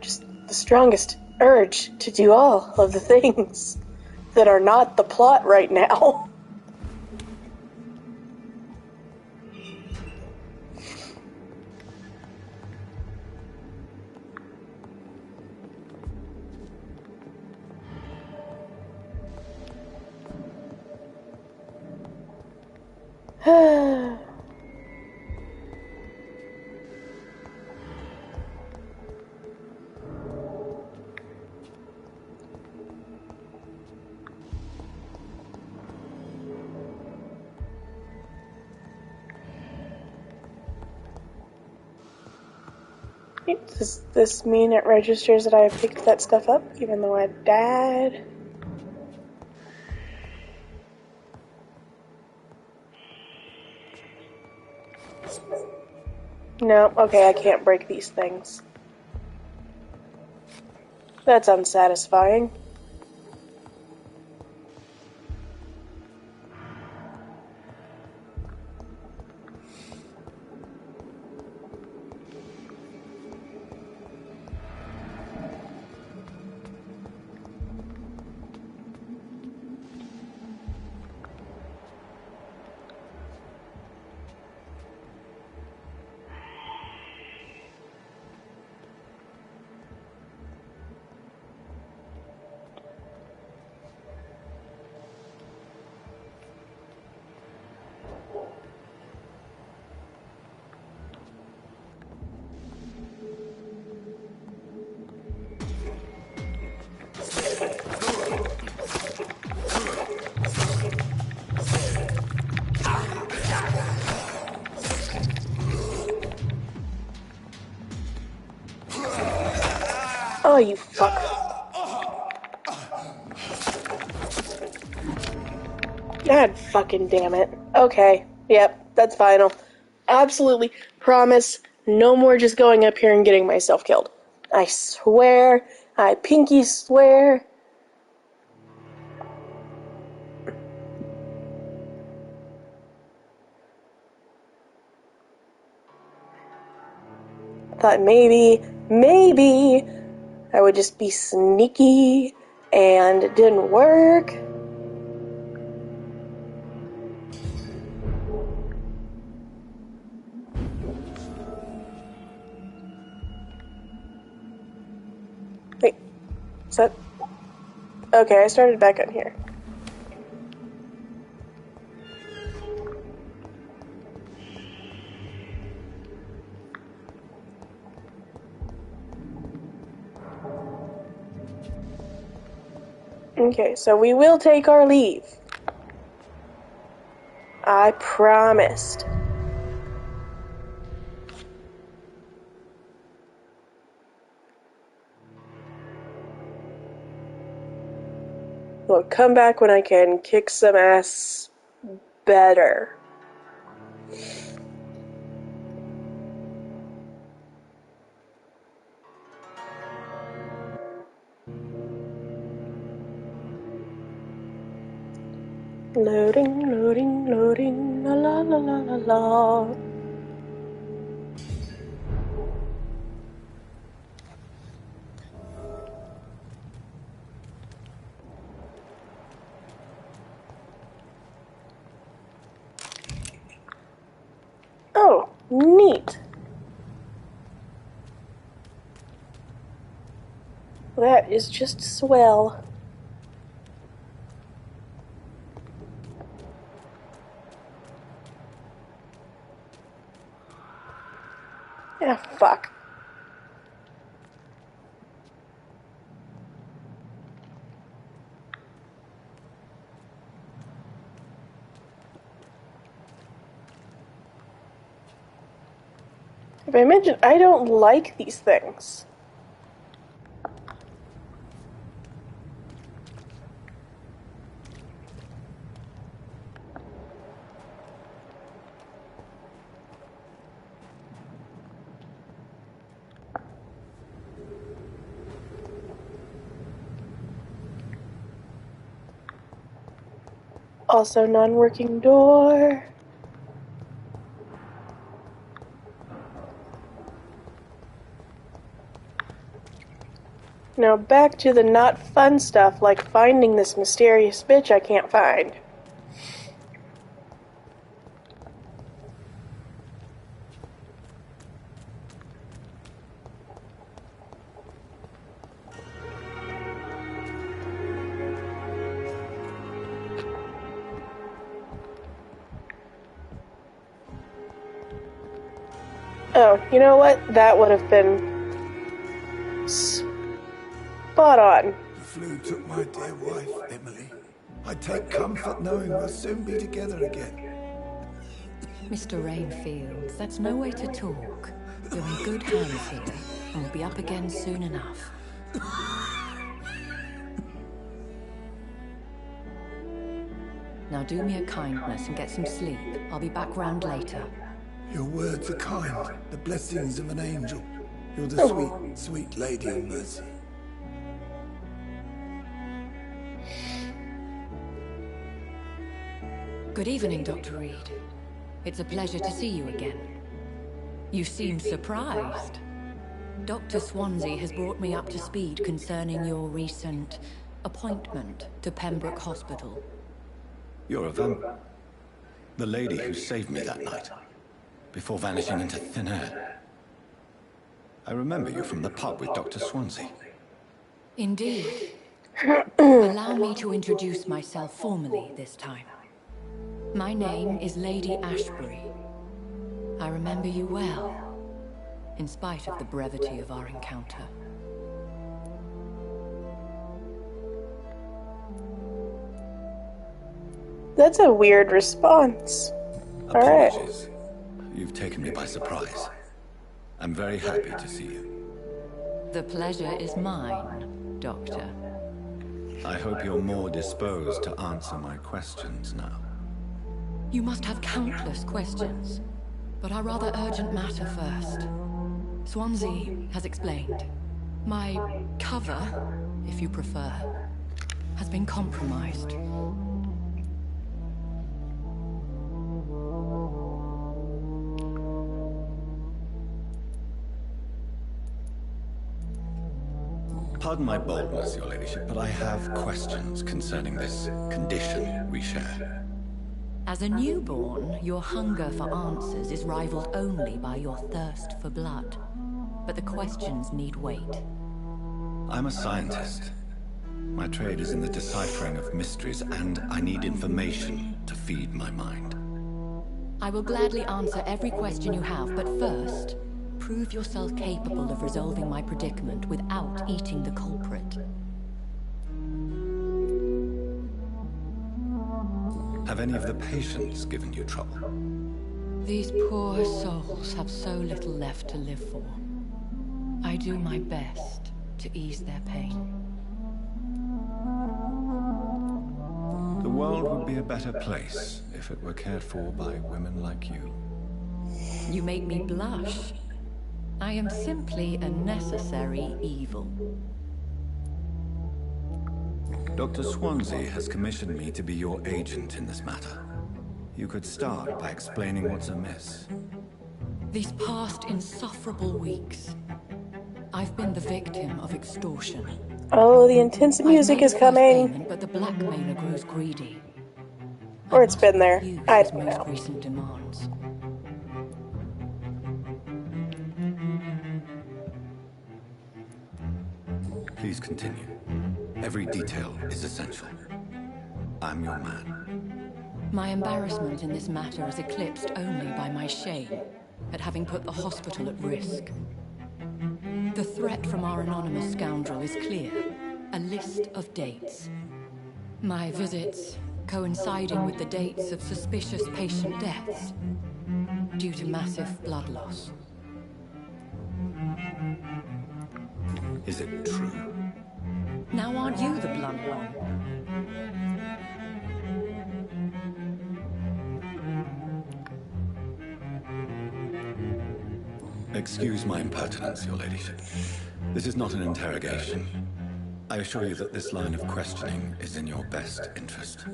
Just the strongest urge to do all of the things that are not the plot right now. Does this mean it registers that I picked that stuff up, even though I died? No, okay, I can't break these things. That's unsatisfying. Oh, you fuck. God fucking damn it. Okay. Yep, that's final. Absolutely. Promise. No more just going up here and getting myself killed. I swear. I pinky swear. Thought maybe I would just be sneaky, and it didn't work. Wait, is that... Okay, I started back on here. Okay, so we will take our leave. I promised. Well, come back when I can kick some ass better. Loading, la la la la la la. Oh, neat. That is just swell. Ah, fuck. If I mentioned, I don't like these things. Also, non-working door. Now back to the not fun stuff, like finding this mysterious bitch I can't find. Oh, you know what? That would have been spot on. The flu took my dear wife, Emily. I take comfort knowing we'll soon be together again. Mr. Rainfield, that's no way to talk. You're in good hands here, and we'll be up again soon enough. Now do me a kindness and get some sleep. I'll be back round later. Your words are kind, the blessings of an angel. You're the sweet, sweet Lady of Mercy. Good evening, Dr. Reed. It's a pleasure to see you again. You seem surprised. Dr. Swansea has brought me up to speed concerning your recent appointment to Pembroke Hospital. You're a vampire. The lady who saved me that night, before vanishing into thin air. I remember you from the pub with Dr. Swansea. Indeed. Allow me to introduce myself formally this time. My name is Lady Ashbury. I remember you well, in spite of the brevity of our encounter. That's a weird response. Apologies. Alright. You've taken me by surprise. I'm very happy to see you. The pleasure is mine, Doctor. I hope you're more disposed to answer my questions now. You must have countless questions, but our rather urgent matter first. Swansea has explained. My cover, if you prefer, has been compromised. Pardon my boldness, Your Ladyship, but I have questions concerning this condition we share. As a newborn, your hunger for answers is rivaled only by your thirst for blood. But the questions need wait. I'm a scientist. My trade is in the deciphering of mysteries, and I need information to feed my mind. I will gladly answer every question you have, but first, prove yourself capable of resolving my predicament without eating the culprit. Have any of the patients given you trouble? These poor souls have so little left to live for. I do my best to ease their pain. The world would be a better place if it were cared for by women like you. You make me blush. I am simply a necessary evil. Dr. Swansea has commissioned me to be your agent in this matter. You could start by explaining what's amiss. These past insufferable weeks, I've been the victim of extortion. Oh, the intense music is coming. Payment, but the blackmailer grows greedy. Or it's been there. I don't know. Most recent demands. Please continue. Every detail is essential. I'm your man. My embarrassment in this matter is eclipsed only by my shame at having put the hospital at risk. The threat from our anonymous scoundrel is clear. A list of dates. My visits coinciding with the dates of suspicious patient deaths due to massive blood loss. Is it true? Now aren't you the blunt one? Excuse my impertinence, Your Ladyship. This is not an interrogation. I assure you that this line of questioning is in your best interest.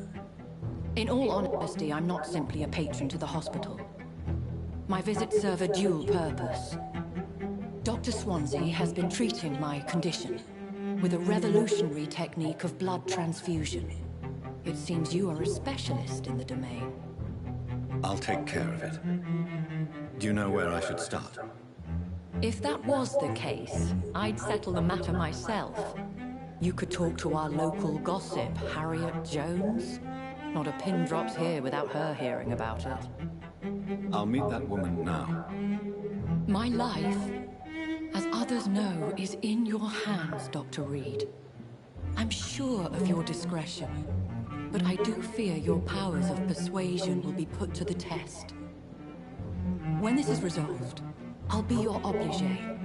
In all honesty, I'm not simply a patron to the hospital. My visits serve a dual purpose. Dr. Swansea has been treating my condition with a revolutionary technique of blood transfusion. It seems you are a specialist in the domain. I'll take care of it. Do you know where I should start? If that was the case, I'd settle the matter myself. You could talk to our local gossip, Harriet Jones. Not a pin drops here without her hearing about it. I'll meet that woman now. My life, as others know, is in your hands, Dr. Reed. I'm sure of your discretion, but I do fear your powers of persuasion will be put to the test. When this is resolved, I'll be your obligé.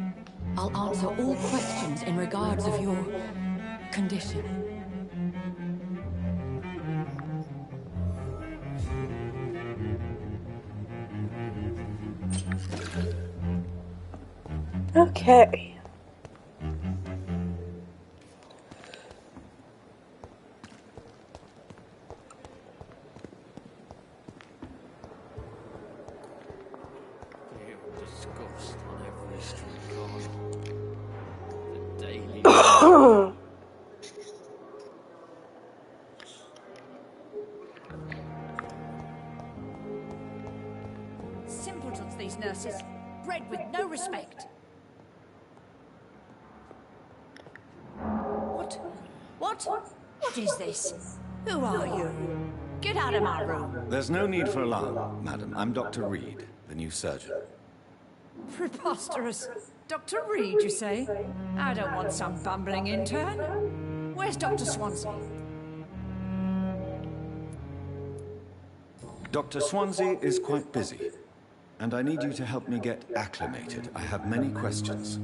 I'll answer all questions in regards of your condition. Okay. Simpletons, these nurses. Bred with no respect. What is this? Who are you? Get out of my room. There's no need for alarm, madam. I'm Dr. Reed, the new surgeon. Preposterous. Dr. Reed, you say? I don't want some bumbling intern. Where's Dr. Swansea? Dr. Swansea is quite busy, and I need you to help me get acclimated. I have many questions.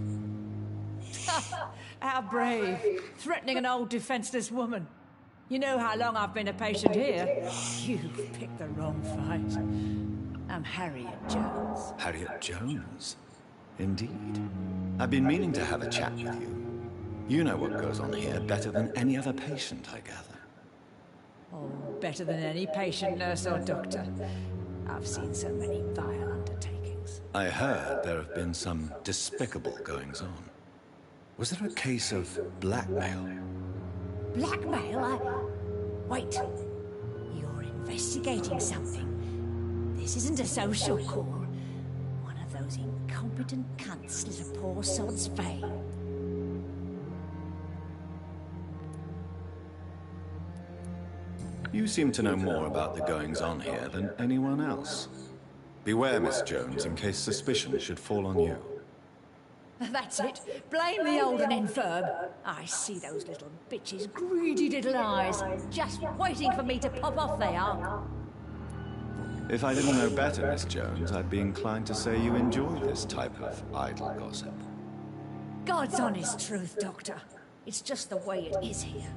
How brave. Threatening an old defenseless woman. You know how long I've been a patient here? You've picked the wrong fight. I'm Harriet Jones. Harriet Jones? Indeed. I've been meaning to have a chat with you. You know what goes on here better than any other patient, I gather. Oh, better than any patient, nurse or doctor. I've seen so many vile undertakings. I heard there have been some despicable goings-on. Was there a case of blackmail? Blackmail? Wait. You're investigating something. This isn't a social call. One of those incompetent cunts slit a poor sod's vein. You seem to know more about the goings-on here than anyone else. Beware, Miss Jones, in case suspicion should fall on you. That's it. Blame the old and infirm. I see those little bitches' greedy little eyes. Just waiting for me to pop off they are. If I didn't know better, Miss Jones, I'd be inclined to say you enjoy this type of idle gossip. God's honest truth, Doctor. It's just the way it is here.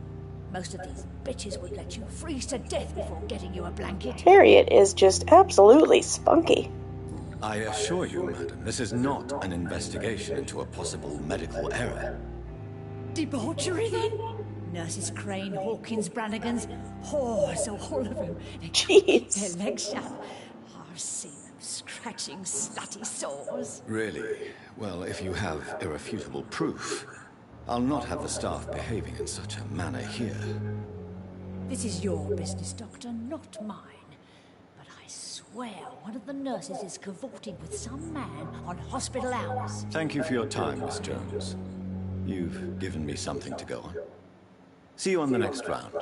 Most of these bitches would let you freeze to death before getting you a blanket. Harriet is just absolutely spunky. I assure you, madam, this is not an investigation into a possible medical error. Debauchery, then? Nurses Crane, Hawkins, Brannigans, whores, all of them. Jeez. Their legs shut. I've seen them scratching slutty sores. Really? Well, if you have irrefutable proof, I'll not have the staff behaving in such a manner here. This is your business, Doctor, not mine. But I swear one of the nurses is cavorting with some man on hospital hours. Thank you for your time, Miss Jones. You've given me something to go on. See you on the next round.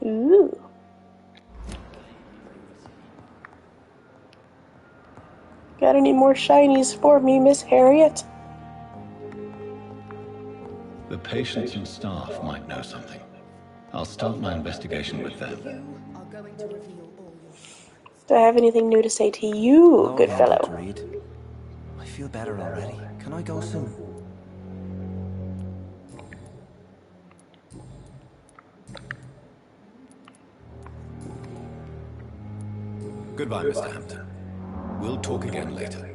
Ooh. Got any more shinies for me, Miss Harriet? The patients and staff might know something. I'll start my investigation with them. You are going to reveal all your... Do I have anything new to say to you, Hello good again, fellow? Dr. Reed. I feel better already. Can I go soon? Goodbye, Mr. Hampton. We'll talk again later.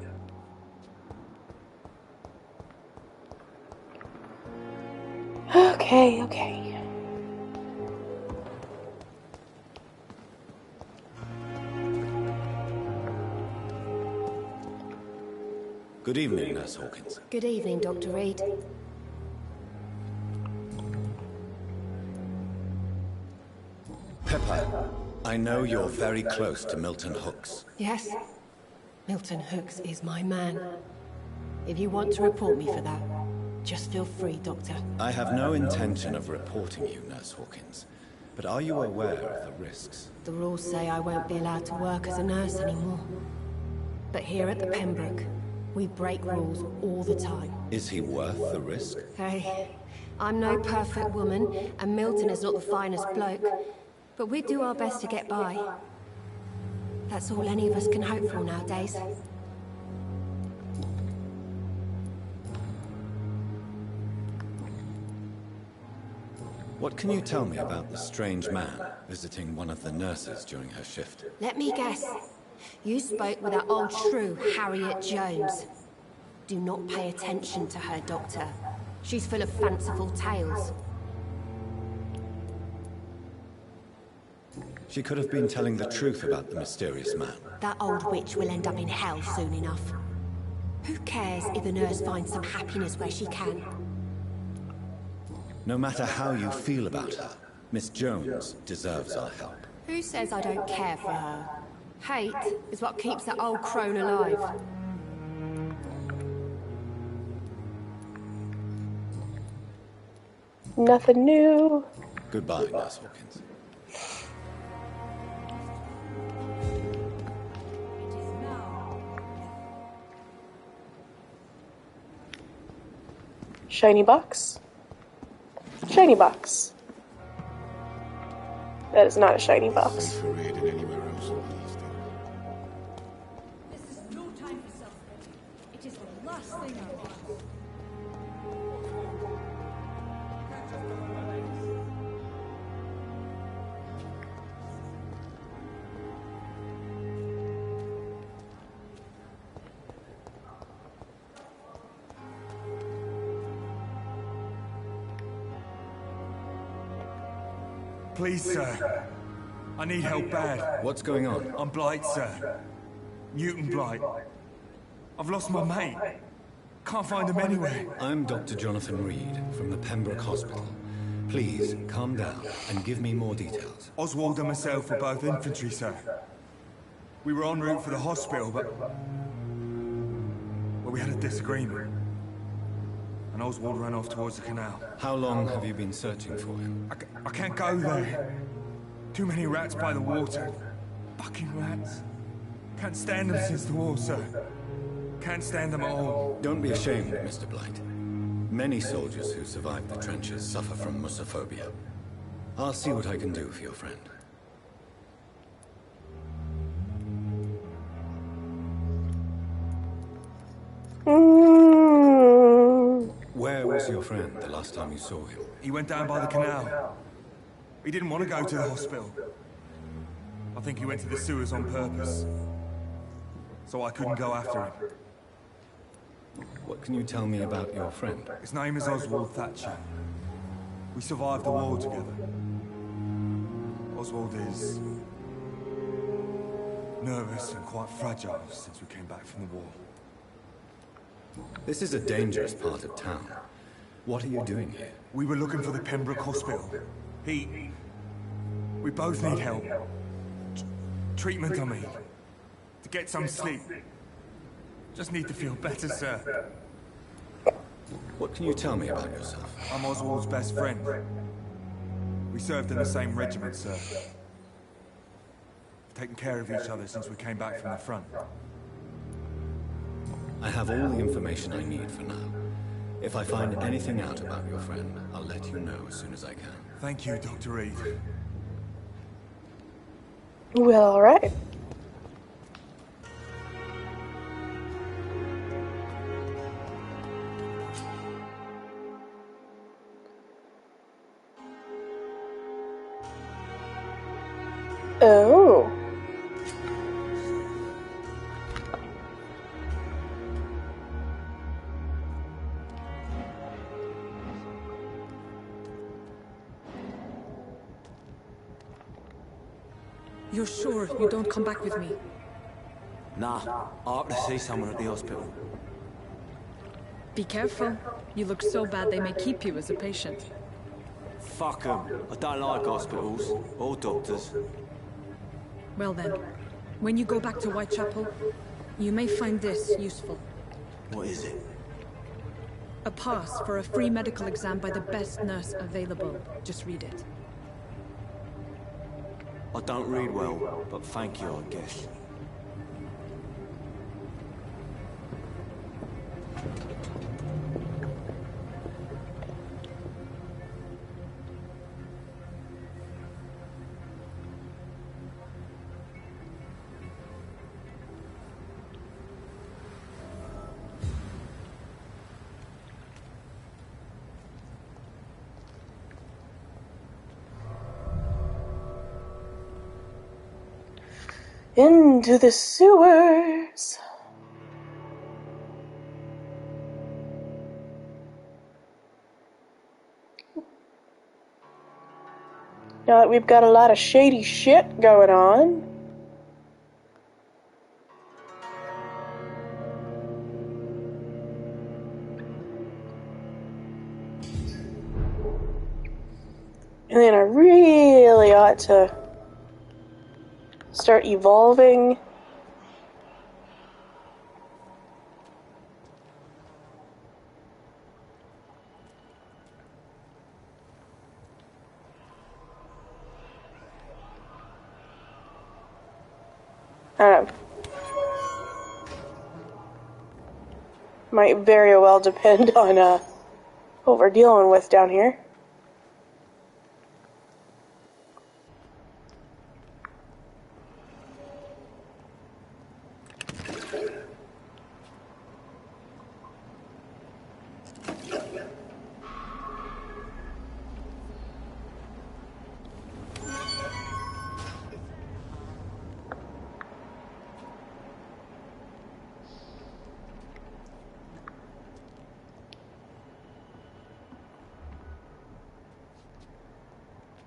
Okay. Good evening, Nurse Hawkins. Good evening, Dr. Reed. Pepper, I know you're very close to Milton Hooks. Yes? Milton Hooks is my man. If you want to report me for that, just feel free, Doctor. I have no intention of reporting you, Nurse Hawkins. But are you aware of the risks? The rules say I won't be allowed to work as a nurse anymore. But here at the Pembroke, we break rules all the time. Is he worth the risk? Hey, I'm no perfect woman, and Milton is not the finest bloke. But we do our best to get by. That's all any of us can hope for nowadays. What can you tell me about the strange man visiting one of the nurses during her shift? Let me guess. You spoke with that old shrew, Harriet Jones. Do not pay attention to her, Doctor. She's full of fanciful tales. She could have been telling the truth about the mysterious man. That old witch will end up in hell soon enough. Who cares if the nurse finds some happiness where she can? No matter how you feel about her, Miss Jones deserves our help. Who says I don't care for her? Hate is what keeps that old crone alive. Nothing new. Goodbye, Nurse Hawkins. Shiny box. Shiny box. That is not a shiny box. Safe for Ray than anywhere else in the East. This is no time for self-pity. It is the last thing I want. Please, sir. I need help bad. What's going on? I'm Blight, sir. Newton Blight. I've lost my mate. Can't find him anywhere. I'm Dr. Jonathan Reed from the Pembroke Hospital. Please, calm down and give me more details. Oswald and myself were both infantry, sir. We were en route for the hospital, but we had a disagreement. And Oswald ran off towards the canal. How long have you been searching for him? I can't go there. Too many rats by the water. Fucking rats. Can't stand them since the war, sir. Can't stand them at all. Don't be ashamed, Mr. Blight. Many soldiers who survived the trenches suffer from musophobia. I'll see what I can do for your friend. Where was your friend the last time you saw him? He went down by the canal. He didn't want to go to the hospital. I think he went to the sewers on purpose. So I couldn't go after him. What can you tell me about your friend? His name is Oswald Thatcher. We survived the war together. Oswald is nervous and quite fragile since we came back from the war. This is a dangerous part of town. What are you doing here? We were looking for the Pembroke Hospital. We both need help. Treatment, I mean. To get some sleep. Just need to feel better, sir. What can you tell me about yourself? I'm Oswald's best friend. We served in the same regiment, sir. We've taken care of each other since we came back from the front. I have all the information I need for now. If I find anything out about your friend, I'll let you know as soon as I can. Thank you, Dr. Reed. Well, alright. Oh. You're sure you don't come back with me? Nah, I have to see someone at the hospital. Be careful. You look so bad they may keep you as a patient. Fuck 'em. I don't like hospitals or doctors. Well then, when you go back to Whitechapel, you may find this useful. What is it? A pass for a free medical exam by the best nurse available. Just read it. I don't read well, but thank you, I guess. Into the sewers. Now that we've got a lot of shady shit going on. And then I really ought to start evolving. I don't know. Might very well depend on what we're dealing with down here.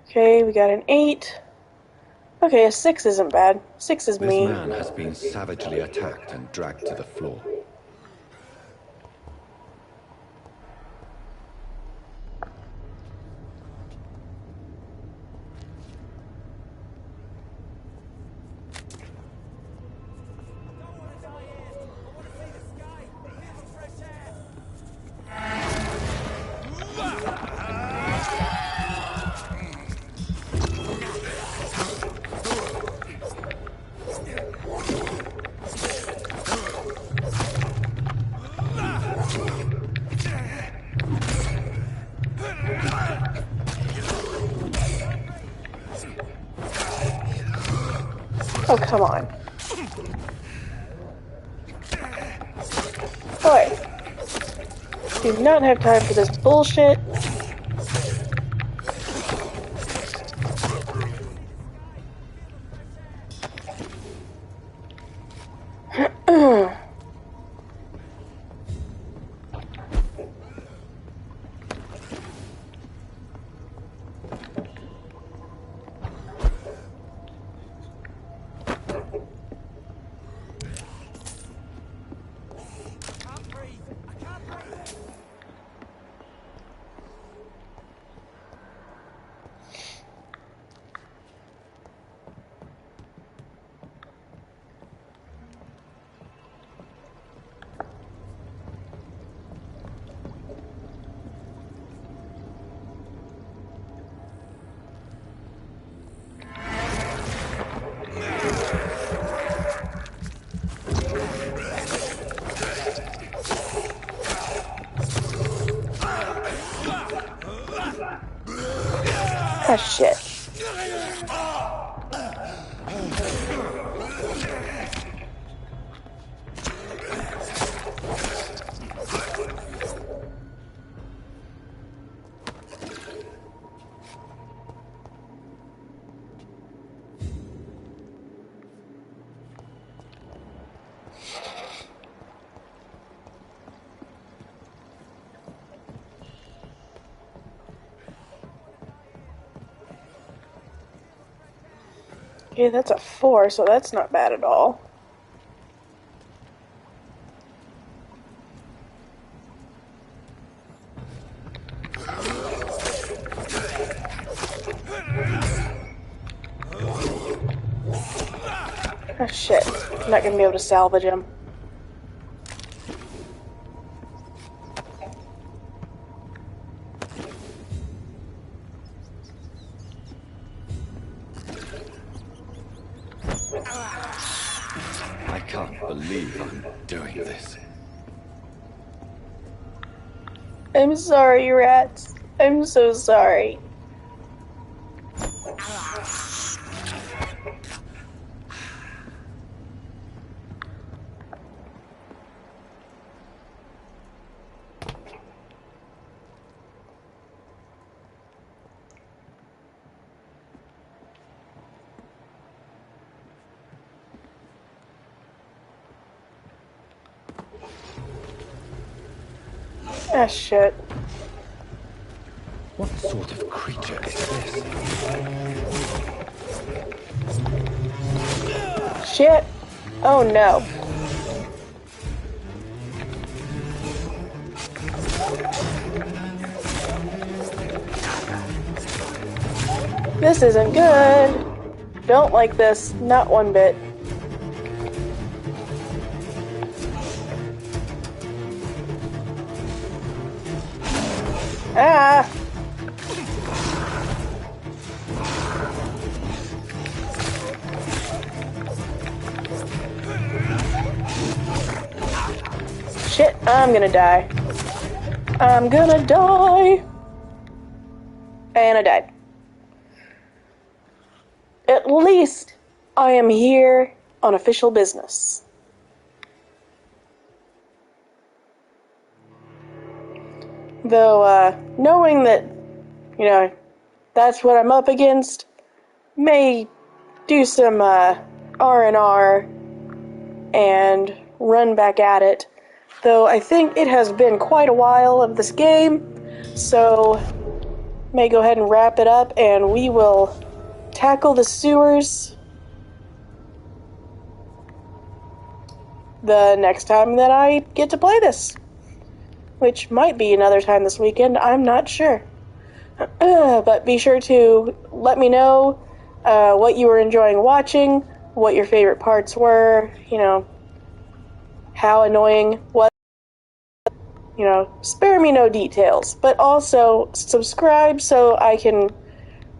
Okay, we got an 8. Okay, a 6 isn't bad. 6 is me. This man has been savagely attacked and dragged to the floor. Oh, come on. Boy. Do not have time for this bullshit. Ah, shit. Okay, that's a 4, so that's not bad at all. Oh shit, I'm not gonna be able to salvage him. I can't believe I'm doing this. I'm sorry, rats. I'm so sorry. Ah, shit. What sort of creature is this? Shit. Oh no. This isn't good. Don't like this, not one bit. Ah! Shit, I'm gonna die. I'm gonna die. And I died. At least I am here on official business. Though, knowing that, that's what I'm up against, may do some, R&R and run back at it. Though I think it has been quite a while of this game, so may go ahead and wrap it up, and we will tackle the sewers the next time that I get to play this. Which might be another time this weekend, I'm not sure. But be sure to let me know what you were enjoying watching, what your favorite parts were, how annoying was, spare me no details. But also, subscribe so I can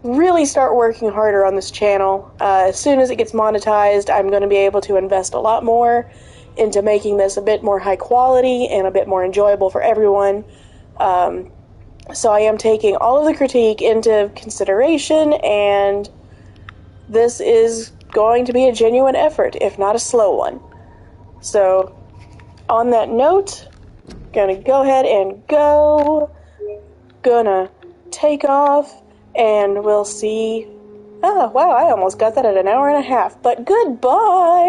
really start working harder on this channel. As soon as it gets monetized, I'm going to be able to invest a lot more into making this a bit more high quality and a bit more enjoyable for everyone. So I am taking all of the critique into consideration, and this is going to be a genuine effort, if not a slow one. So, on that note, gonna go ahead and gonna take off, and we'll see. Oh, wow, I almost got that at an hour and a half, but goodbye!